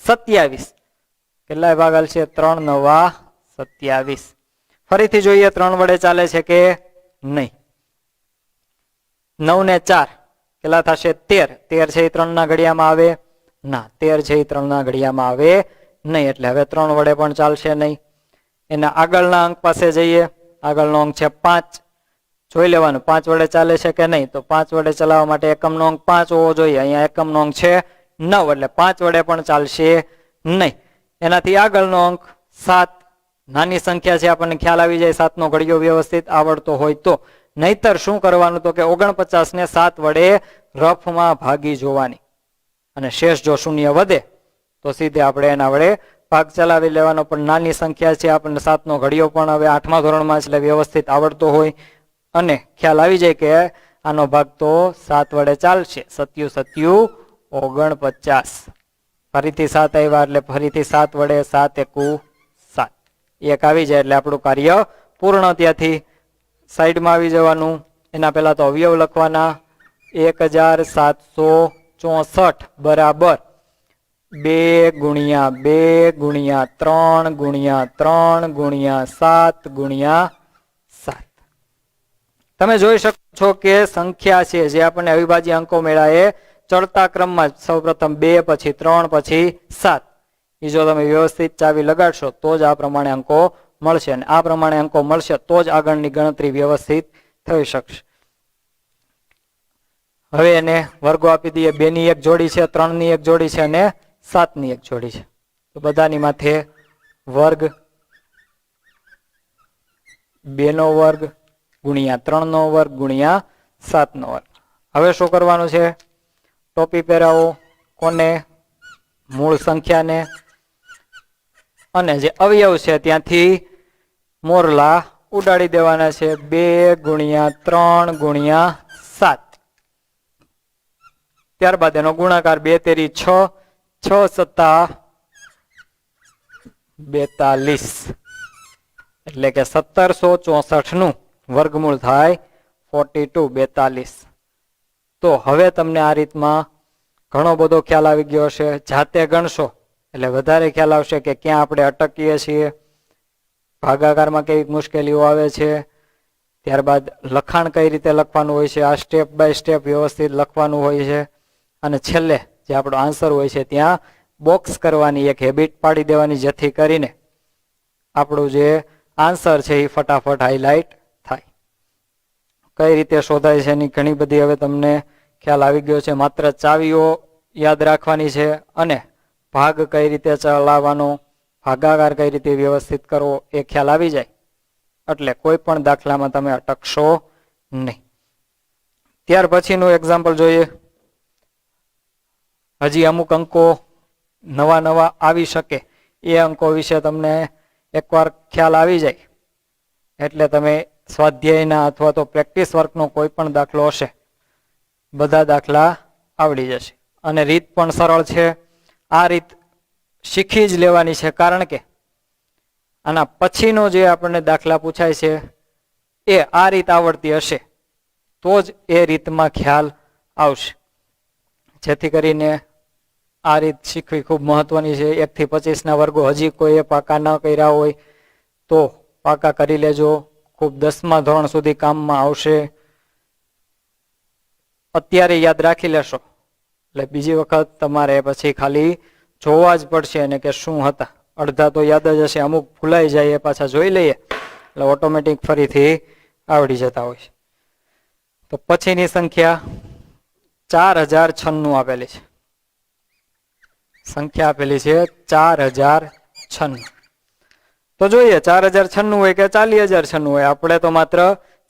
27. કેટલાય ભાગ આલશે? 3 9 27. ફરીથી જોઈએ 3 વડે ચાલે છે કે નહીં. 9 ને 4 કેટલા થશે? 13. 13 છે એ 3 ના ઘડિયામાં આવે ના, 13 છે એ 3 ના ઘડિયામાં આવે નહીં, એટલે હવે 3 વડે પણ ચાલશે નહીં. એના આગળના અંક પાસે જઈએ. આગળનો અંક છે 5. જોઈ લેવાનું 5 વડે ચાલે છે કે નહીં. તો 5 વડે ચલાવવા માટે એકમનો અંક 5 હોવો જોઈએ. અહીંયા એકમનો અંક છે 9, એટલે 5 વડે પણ ચાલશે નહીં. એનાથી આગળનો અંક 7. નાની સંખ્યા છે, આપણને ખ્યાલ આવી જાય 7 નો ઘડિયો વ્યવસ્થિત આવડતો હોય તો. નહીતર શું કરવાનું? તો કે 49 ને 7 વડે રફમાં ભાગી જોવાની, અને શેષ જો શૂન્ય વધે તો સીધે આપણે એના વડે ભાગ ચલાવી લેવાનો. પણ નાની સંખ્યા છે, આપણને 7 નો ઘડિયો પણ હવે 8મા ધોરણમાં એટલે વ્યવસ્થિત આવડતો હોય અને ખ્યાલ આવી જાય કે આનો ભાગ તો 7 વડે ચાલશે. 7 7 49. ફરીથી 7 આવ્યા એટલે ફરીથી 7 વડે 7 1 7. એક આવી જાય એટલે આપણું કાર્ય પૂર્ણ. ત્યાંથી સાઈડમાં આવી જવાનું. એના પહેલા તો અવયવ લખવાના. 1764 બરાબર 2 ગુણ્યા 2 ગુણ્યા 3 ગુણ્યા 3 ગુણ્યા 7 ગુણ્યા 7. તમે જોઈ શકો છો કે સંખ્યા છે જે આપણને અવિભાજ્ય અંકો મળ્યા એ ચડતા ક્રમમાં સૌપ્રથમ 2 પછી 3 પછી 7. એ જો તમે વ્યવસ્થિત ચાવી લગાડશો તો જ આ પ્રમાણે અંકો મળશે, અને આ પ્રમાણે અંકો મળશે તો જ આગળની ગણતરી વ્યવસ્થિત થઈ શકશે. હવે એને વર્ગો આપી દઈએ. 2 ની એક જોડી છે, 3 ની એક જોડી છે અને 7 ની એક જોડી છે. તો બધાની માથે વર્ગ, 2 નો વર્ગ ગુણ્યા 3 નો વર્ગ ગુણ્યા 7 નો વર્ગ. હવે શું કરવાનું છે? ટોપી પહેરાવો. કોને? મૂળ સંખ્યાને. અને જે અવયવ છે ત્યાંથી મોરલા ઉડાડી દેવાના છે. 2 ગુણ્યા 3 ગુણ્યા 7. ત્યારબાદ એનો ગુણાકાર. 2 તેરી 6, 6 સત્તા 42, એટલે કે 1764 નું વર્ગમૂળ થાય 42, 42. તો હવે તમને આ રીતમાં ઘણો બધો ખ્યાલ આવી ગયો હશે. જાતે ગણશો એટલે વધારે ખ્યાલ આવશે કે ક્યાં આપણે અટકીએ છીએ, ભાગાકારમાં કેવી મુશ્કેલીઓ આવે છે, ત્યારબાદ લખાણ કઈ રીતે લખવાનું હોય છે, આ સ્ટેપ બાય સ્ટેપ વ્યવસ્થિત લખવાનું હોય છે, અને છેલ્લે જે આપણો આન્સર હોય છે ત્યાં બોક્સ કરવાની એક હેબિટ પાડી દેવાની, જેથી કરીને આપણું જે આન્સર છે એ ફટાફટ હાઇલાઇટ થાય. કઈ રીતે શોધાય છે એની ઘણી બધી હવે તમને ખ્યાલ આવી ગયો છે. માત્ર ચાવીઓ યાદ રાખવાની છે અને ભાગ કઈ રીતે ચલાવવાનો, ભાગાકાર કઈ રીતે વ્યવસ્થિત કરવો એ ખ્યાલ આવી જાય એટલે કોઈ પણ દાખલામાં તમે અટકશો નહીં. ત્યાર પછીનું એક્ઝામ્પલ જોઈએ. હજી અમુક અંકો નવા નવા આવી શકે એ અંકો વિશે તમને એકવાર ખ્યાલ આવી જાય એટલે તમે સ્વાધ્યાયના અથવા તો પ્રેક્ટિસ વર્કનો કોઈ પણ દાખલો હશે બધા દાખલા આવડી જશે. અને રીત પણ સરળ છે. આ રીત શીખી જ લેવાની છે, કારણ કે આના પછીનો જે આપણને દાખલા પૂછાય છે એ આ રીત આવડતી હશે તો જ એ રીતમાં ખ્યાલ આવશે. જેથી કરીને આ રીત શીખવી ખૂબ મહત્વની છે. 1 થી 25 ના વર્ગો હજી કોઈએ પાકા ન કર્યા હોય તો પાકા કરી લેજો. ખૂબ 10મા ધોરણ સુધી કામમાં આવશે. અત્યારે યાદ રાખી લેશો એટલે બીજી વખત તમારે પછી ખાલી જોવા જ પડશે ને કે શું હતા. અડધા તો યાદ જ હશે, અમુક ભૂલાઈ જાય એ પાછા જોઈ લઈએ એટલે ઓટોમેટિક ફરીથી આવડી જતા હોય છે. તો પછીની સંખ્યા 4096 આપેલી છે. સંખ્યા આપેલી છે 4096. તો જોઈએ 4096 હોય કે 40096 હોય, આપણે તો માત્ર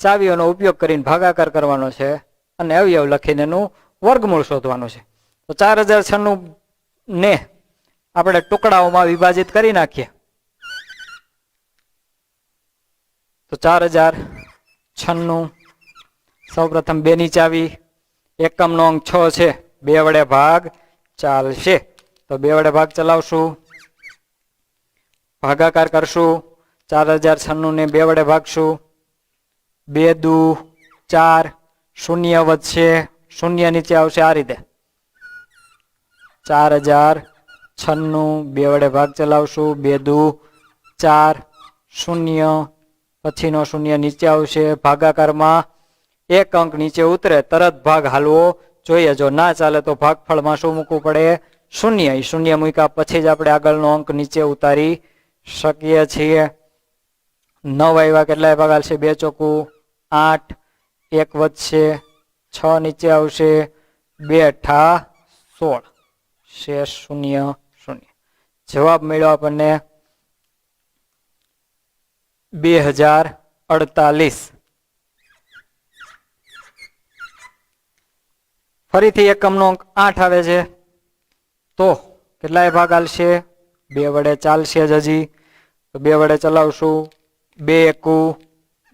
ચાવીઓનો ઉપયોગ કરીને ભાગાકાર કરવાનો છે અને અવયવ લખીને એનું વર્ગમૂળ શોધવાનું છે. તો 4096 ને આપણે ટુકડાઓમાં વિભાજિત કરી નાખીએ. તો 4096 સૌપ્રથમ 2 ની ચાવી, એકમનો અંક 6 છે, 2 વડે ભાગ ચાલશે. તો 2 વડે ભાગ ચલાવશું, ભાગાકાર કરશું. 4096 ને 2 વડે ભાગશું. 2 દુ 4, શૂન્ય વધશે, શૂન્ય નીચે આવશે આ રીતે. 4096 2 વડે ભાગ ચલાવશું. 2 દુ 4, શૂન્ય, પછીનો શૂન્ય નીચે આવશે. ભાગાકારમાં એક અંક નીચે ઉતરે તરત ભાગ હાલવો જોઈએ. જો ના ચાલે તો ભાગફળમાં શું મૂકવું પડે? શૂન્ય. એ શૂન્ય મૂક્યા પછી જ આપણે આગળનો અંક નીચે ઉતારી શકીએ છીએ. 9 આવ્યા, કેટલાય ભાગ હાલશે? 2 ચોકું 8, 1 વધશે 6 નીચે આવશે, 2 અઠ્ઠા 16, શેષ 0 0. જવાબ મળ્યો આપણને 2048. ફરીથી એકમનો અંક 8 આવે છે તો કેટલાય ભાગ હાલશે? 2 વડે ચાલશે જ હજી, તો 2 વડે ચલાવશું. 2 એકુ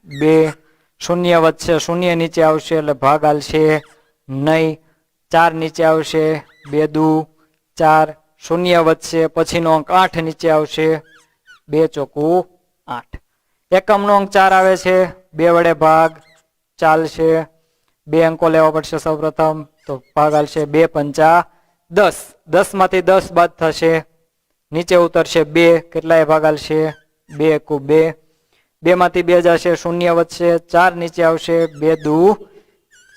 2, શૂન્ય વધશે, શૂન્ય નીચે આવશે એટલે ભાગ હાલશે નહીં. 4 નીચે આવશે, 2 દુ 4, શૂન્ય વધશે પછીનો અંક 8 નીચે આવશે, 2 ચોકું 8. એકમનો અંક 4 આવે છે, 2 વડે ભાગ ચાલશે. 2 અંકો લેવા પડશે સૌપ્રથમ, તો ભાગ હાલશે 2 પંચા 10. 10 માંથી 10 બાદ થશે, નીચે ઉતરશે 2, કેટલાય ભાગ હાલશે? 2 એકુ 2, 2 માંથી 2 જશે, શૂન્ય વધશે, 4 નીચે આવશે, 2 દુ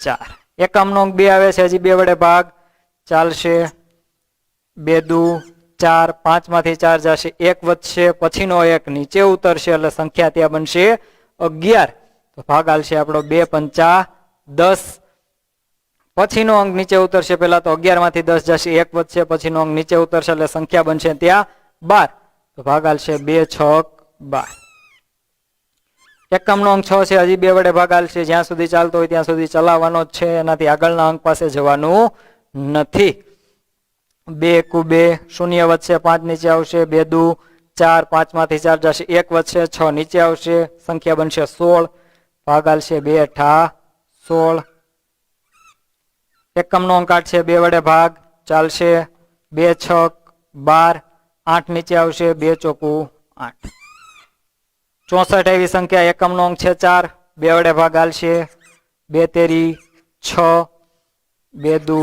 4. એકમનો અંક 2 આવે છે, હજી 2 વડે ભાગ ચાલશે. 2 દુ 4, 5 માંથી 4 જશે, 1 વધશે પછીનો 1 નીચે ઉતરશે એટલે સંખ્યા ત્યાં બનશે 11. તો ભાગ હાલશે આપણો 2 પંચા 10. પછીનો અંક નીચે ઉતરશે, પેલા તો 11 માંથી 10 જશે, 1 વધશે પછીનો અંક નીચે ઉતરશે એટલે સંખ્યા બનશે ત્યાં 12. તો ભાગ હાલશે 2 છક 12. એકમનો અંક 6 છે, હજી 2 વડે ભાગ હાલશે. જ્યાં સુધી ચાલતો હોય ત્યાં સુધી ચલાવવાનો જ છે, એનાથી આગળના અંક પાસે જવાનું નથી. 2 એકુ 2, શૂન્ય વધશે 5 નીચે આવશે, 2 દુ 4, 5 માંથી 4 જશે, 1 વધશે 6 નીચે આવશે, સંખ્યા બનશે 16. ભાગ હાલશે 2 અઠ્ઠા 16. એકમનો અંક 8 છે, 2 વડે ભાગ ચાલશે. 2 છક 12, 8 નીચે આવશે, 2 ચોકું 8. 64 એવી સંખ્યા. એકમનો અંક છે 4, 2 વડે ભાગ હાલશે. 2 તેરી 6, 2 દુ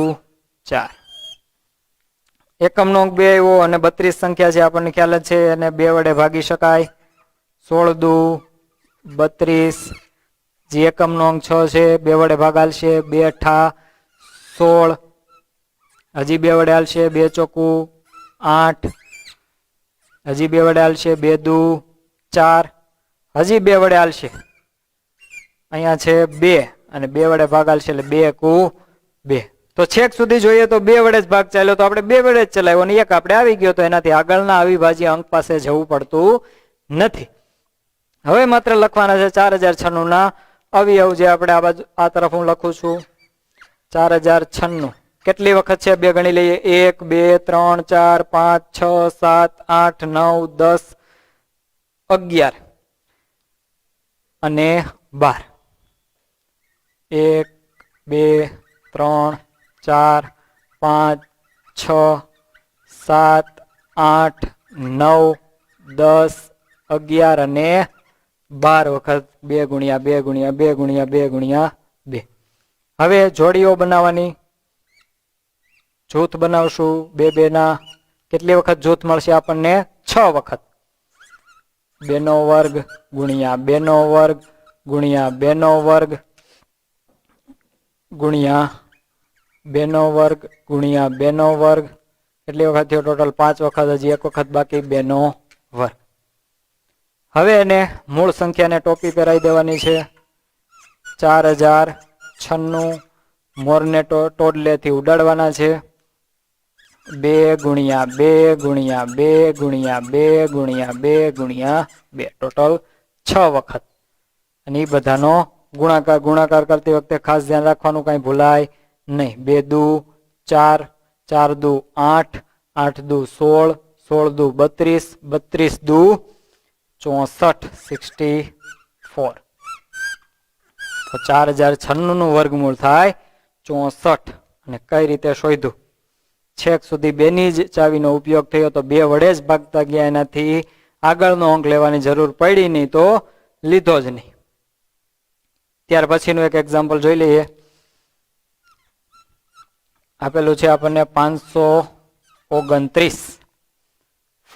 4. એકમનો અંક 2 આવ્યો અને 32 સંખ્યા છે, આપણને ખ્યાલ જ છે, અને 2 વડે ભાગી શકાય. 16 દુ 32. જે એકમનો અંક 6 છે, 2 વડે ભાગ હાલશે. 2 અઠ્ઠા 16, હજી 2 વડે હાલશે. 2 ચોકું 8, હજી 2 વડે હાલશે. 2 દુ 4, હજી 2 વડે હાલશે. અહીંયા છે 2 અને 2 વડે ભાગ હાલશે એટલે 2 એકુ 2. તો છેક સુધી જોઈએ તો 2 વડે જ ભાગ ચાલ્યો, તો આપણે 2 વડે જ ચલાવ્યો અને 1 આપણે આવી ગયો, તો એનાથી આગળના અવિભાજ્ય અંક પાસે જવું પડતું નથી. હવે માત્ર લખવાના છે 4096 ના અવયવ, જે આપણે આ બાજુ આ તરફ હું લખું છું. 4096 કેટલી વખત છે? 2 ગણી લઈએ. 1 2 3 4 5 6 7 8 9 10 11 અને 12. 1 2 3 4 5 6 7 8 9 10 11 અને 12 વખત 2 ગુણ્યા 2 ગુણ્યા 2 ગુણ્યા 2 ગુણ્યા 2. હવે જોડીઓ બનાવવાની, જૂથ બનાવશું 2 2 ના. કેટલી વખત જૂથ મળશે આપણને? 6 વખત. 2 નો વર્ગ ગુણ્યા 2 નો વર્ગ ગુણ્યા 2 નો વર્ગ ગુણ્યા 2 નો વર્ગ ગુણ્યા 2 નો વર્ગ. કેટલી વખત થયો? ટોટલ 5 વખત. હજી 1 વખત બાકી, 2 નો વર્ગ. હવે એને મૂળ સંખ્યાને ટોપી પહેરાવી દેવાની છે. 4096 મોરને ટોડલેથી ઉડાડવાના છે. 2 ગુણ્યા 2 ગુણ્યા 2 ગુણ્યા 2 ગુણ્યા 2 ગુણ્યા 2, ટોટલ 6 વખત. અને એ બધાનો ગુણાકાર કરતી વખતે ખાસ ધ્યાન રાખવાનું, કઈ ભૂલાય નહીં. 2 દુ 4, 4 દુ 8, 8 દુ 16, 16 દુ 32, 32 દુ 64, 64. તો 4096 નું વર્ગમૂળ થાય 64. અને કઈ રીતે શોધ્યું? છેક સુધી 2 ની જ ચાવીનો ઉપયોગ થયો, તો 2 વડે જ ભાગતા ગયા, એનાથી આગળનો અંક લેવાની જરૂર પડી નહીં, તો લીધો જ નહીં. ત્યાર પછીનું એક એક્ઝામ્પલ જોઈ લઈએ. આપેલું છે આપણને 529,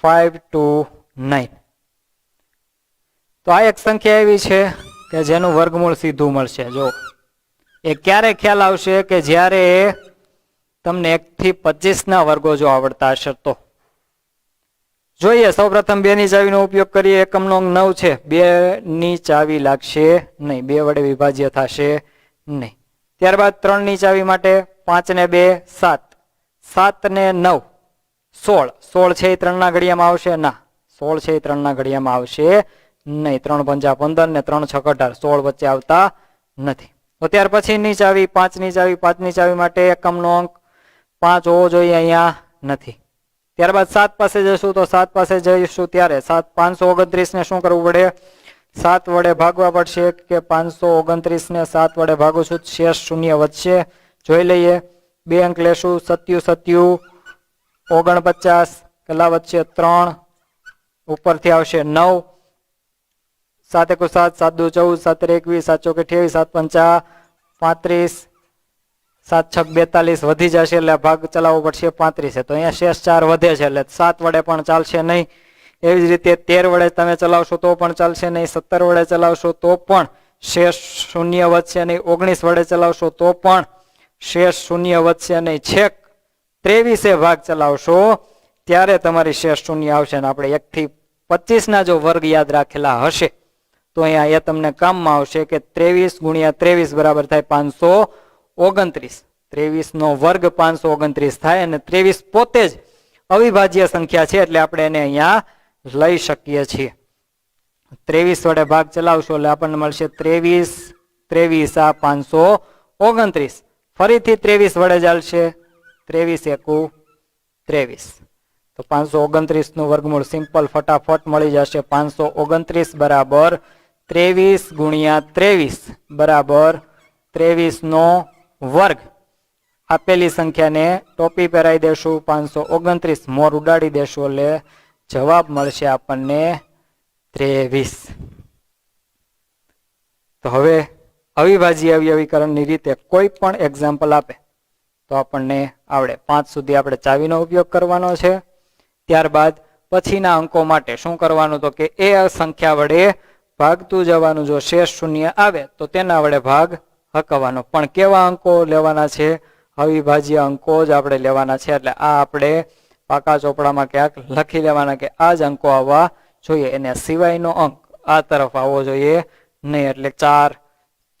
529. તો આ એક સંખ્યા એવી છે કે જેનું વર્ગમૂળ સીધું મળશે. જો એ ક્યારે ખ્યાલ આવશે કે જ્યારે તમને 1 થી 25 ના વર્ગો જો આવડતા હશે તો. જોઈએ સૌપ્રથમ 2 ની ચાવીનો ઉપયોગ કરીએ. એકમનો અંક 9 છે, 2 ની ચાવી લાગશે નહીં, 2 વડે વિભાજ્ય થશે નહીં. ત્યારબાદ 3 ની ચાવી માટે 5 ને 2 7, 7 ને 9 16, 16 છે એ 3 ના ઘડિયામાં આવશે ના, 16 છે એ 3 ના ઘડિયામાં આવશે નહીં. 3 પંચા 15 ને 3 છ 18, 16 વચ્ચે આવતા નથી. તો ત્યાર પછીની ચાવી 5 ની ચાવી, 5 ની ચાવી માટે એકમનો અંક 5 હોવો જોઈએ, અહીંયા નથી. ત્યારબાદ 7 પાસે જશું તો 7 પાસે જઈશું ત્યારે 529 ને શું કરવું પડે? 7 વડે ભાગવા પડશે કે 529 ને 7 વડે ભાગું છું, શેષ શૂન્ય વધશે. જોઈ લઈએ, 2 અંક લેશું, 77 49, કેટલા વધશે? 3, ઉપરથી આવશે 9, 7 1 7, 7 2 14, 7 21, 7 4 28, 7 5 35, 7 6 42 વધી જશે એટલે ભાગ ચલાવવો પડશે 35. તો અહીંયા શેષ 4 વધે છે એટલે 7 વડે પણ ચાલશે નહીં. એવી જ રીતે 13 વડે તમે ચલાવશો તો પણ ચાલશે નહીં, 17 વડે ચલાવશો તો પણ શેષ શૂન્ય વધશે નહીં, 19 વડે ચલાવશો તો પણ શેષ શૂન્ય વધશે નહીં. છેક 23 ભાગ ચલાવશો ત્યારે તમારી શેષ શૂન્ય આવશે. ને આપણે 1 થી 25 ના જો વર્ગ યાદ રાખેલા હશે તો અહીંયા એ તમને કામમાં આવશે કે 23 ગુણ્યા 23 બરાબર થાય 529. 23 નો વર્ગ 529 થાય અને 23 પોતે જ અવિભાજ્ય સંખ્યા છે એટલે આપણે એને અહીંયા લઈ શકીએ છીએ. 23 વડે ભાગ ચલાવશો એટલે આપણને મળશે 23, 23 આ 529. ફરીથી 23 વડે ચાલશે, 23 1 23. તો 529 નું વર્ગમૂળ સિમ્પલ ફટાફટ મળી જશે. 529 બરાબર 23 ગુણ્યા 23 બરાબર 23 નો વર્ગ. આપેલી સંખ્યાને ટોપી પહેરાઈ દેશું, 529 મોર ઉડાડી દેશું એટલે જવાબ મળશે આપણને 23. તો હવે અવિભાજ્ય અવયવીકરણની રીતે કોઈ પણ એક્ઝામ્પલ આપે તો આપણને આવડે. 5 સુધી આપણે ચાવીનો ઉપયોગ કરવાનો છે. ત્યારબાદ પછીના અંકો માટે શું કરવાનું? તો કે એ સંખ્યા વડે ભાગતું જવાનું, જો શેષ શૂન્ય આવે તો તેના વડે ભાગ હકવાનો. પણ કેવા અંકો લેવાના છે? અવિભાજ્ય અંકો જ આપણે લેવાના છે. એટલે આ આપણે પાકા ચોપડામાં ક્યાંક લખી લેવાના કે આ જ અંકો આવવા જોઈએ, એને સિવાયનો અંક આ તરફ આવવો જોઈએ નહીં. એટલે 4,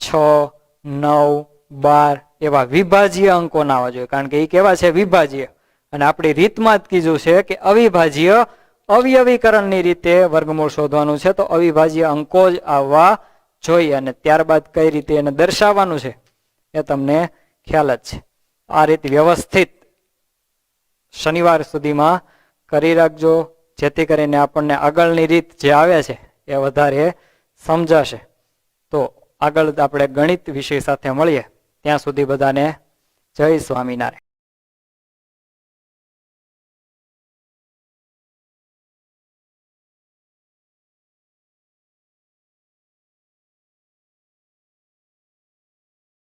6, 9, 12 એવા વિભાજ્ય અંકો ના આવવા જોઈએ, કારણ કે એ કેવા છે? વિભાજ્ય. અને આપણી રીતમાં જ કીધું છે કે અવિભાજ્ય અવયવીકરણની રીતે વર્ગમૂળ શોધવાનું છે, તો અવિભાજ્ય અંકો જ આવવા જોઈએ. અને ત્યારબાદ કઈ રીતે એને દર્શાવવાનું છે એ તમને ખ્યાલ જ છે. આ રીતે વ્યવસ્થિત શનિવાર સુધીમાં કરી રાખજો, જેથી કરીને આપણને આગળની રીત જે આવે છે એ વધારે સમજાશે. તો આગળ આપણે ગણિત વિષય સાથે મળીએ. ત્યાં સુધી બધાને જય સ્વામિનારાયણ.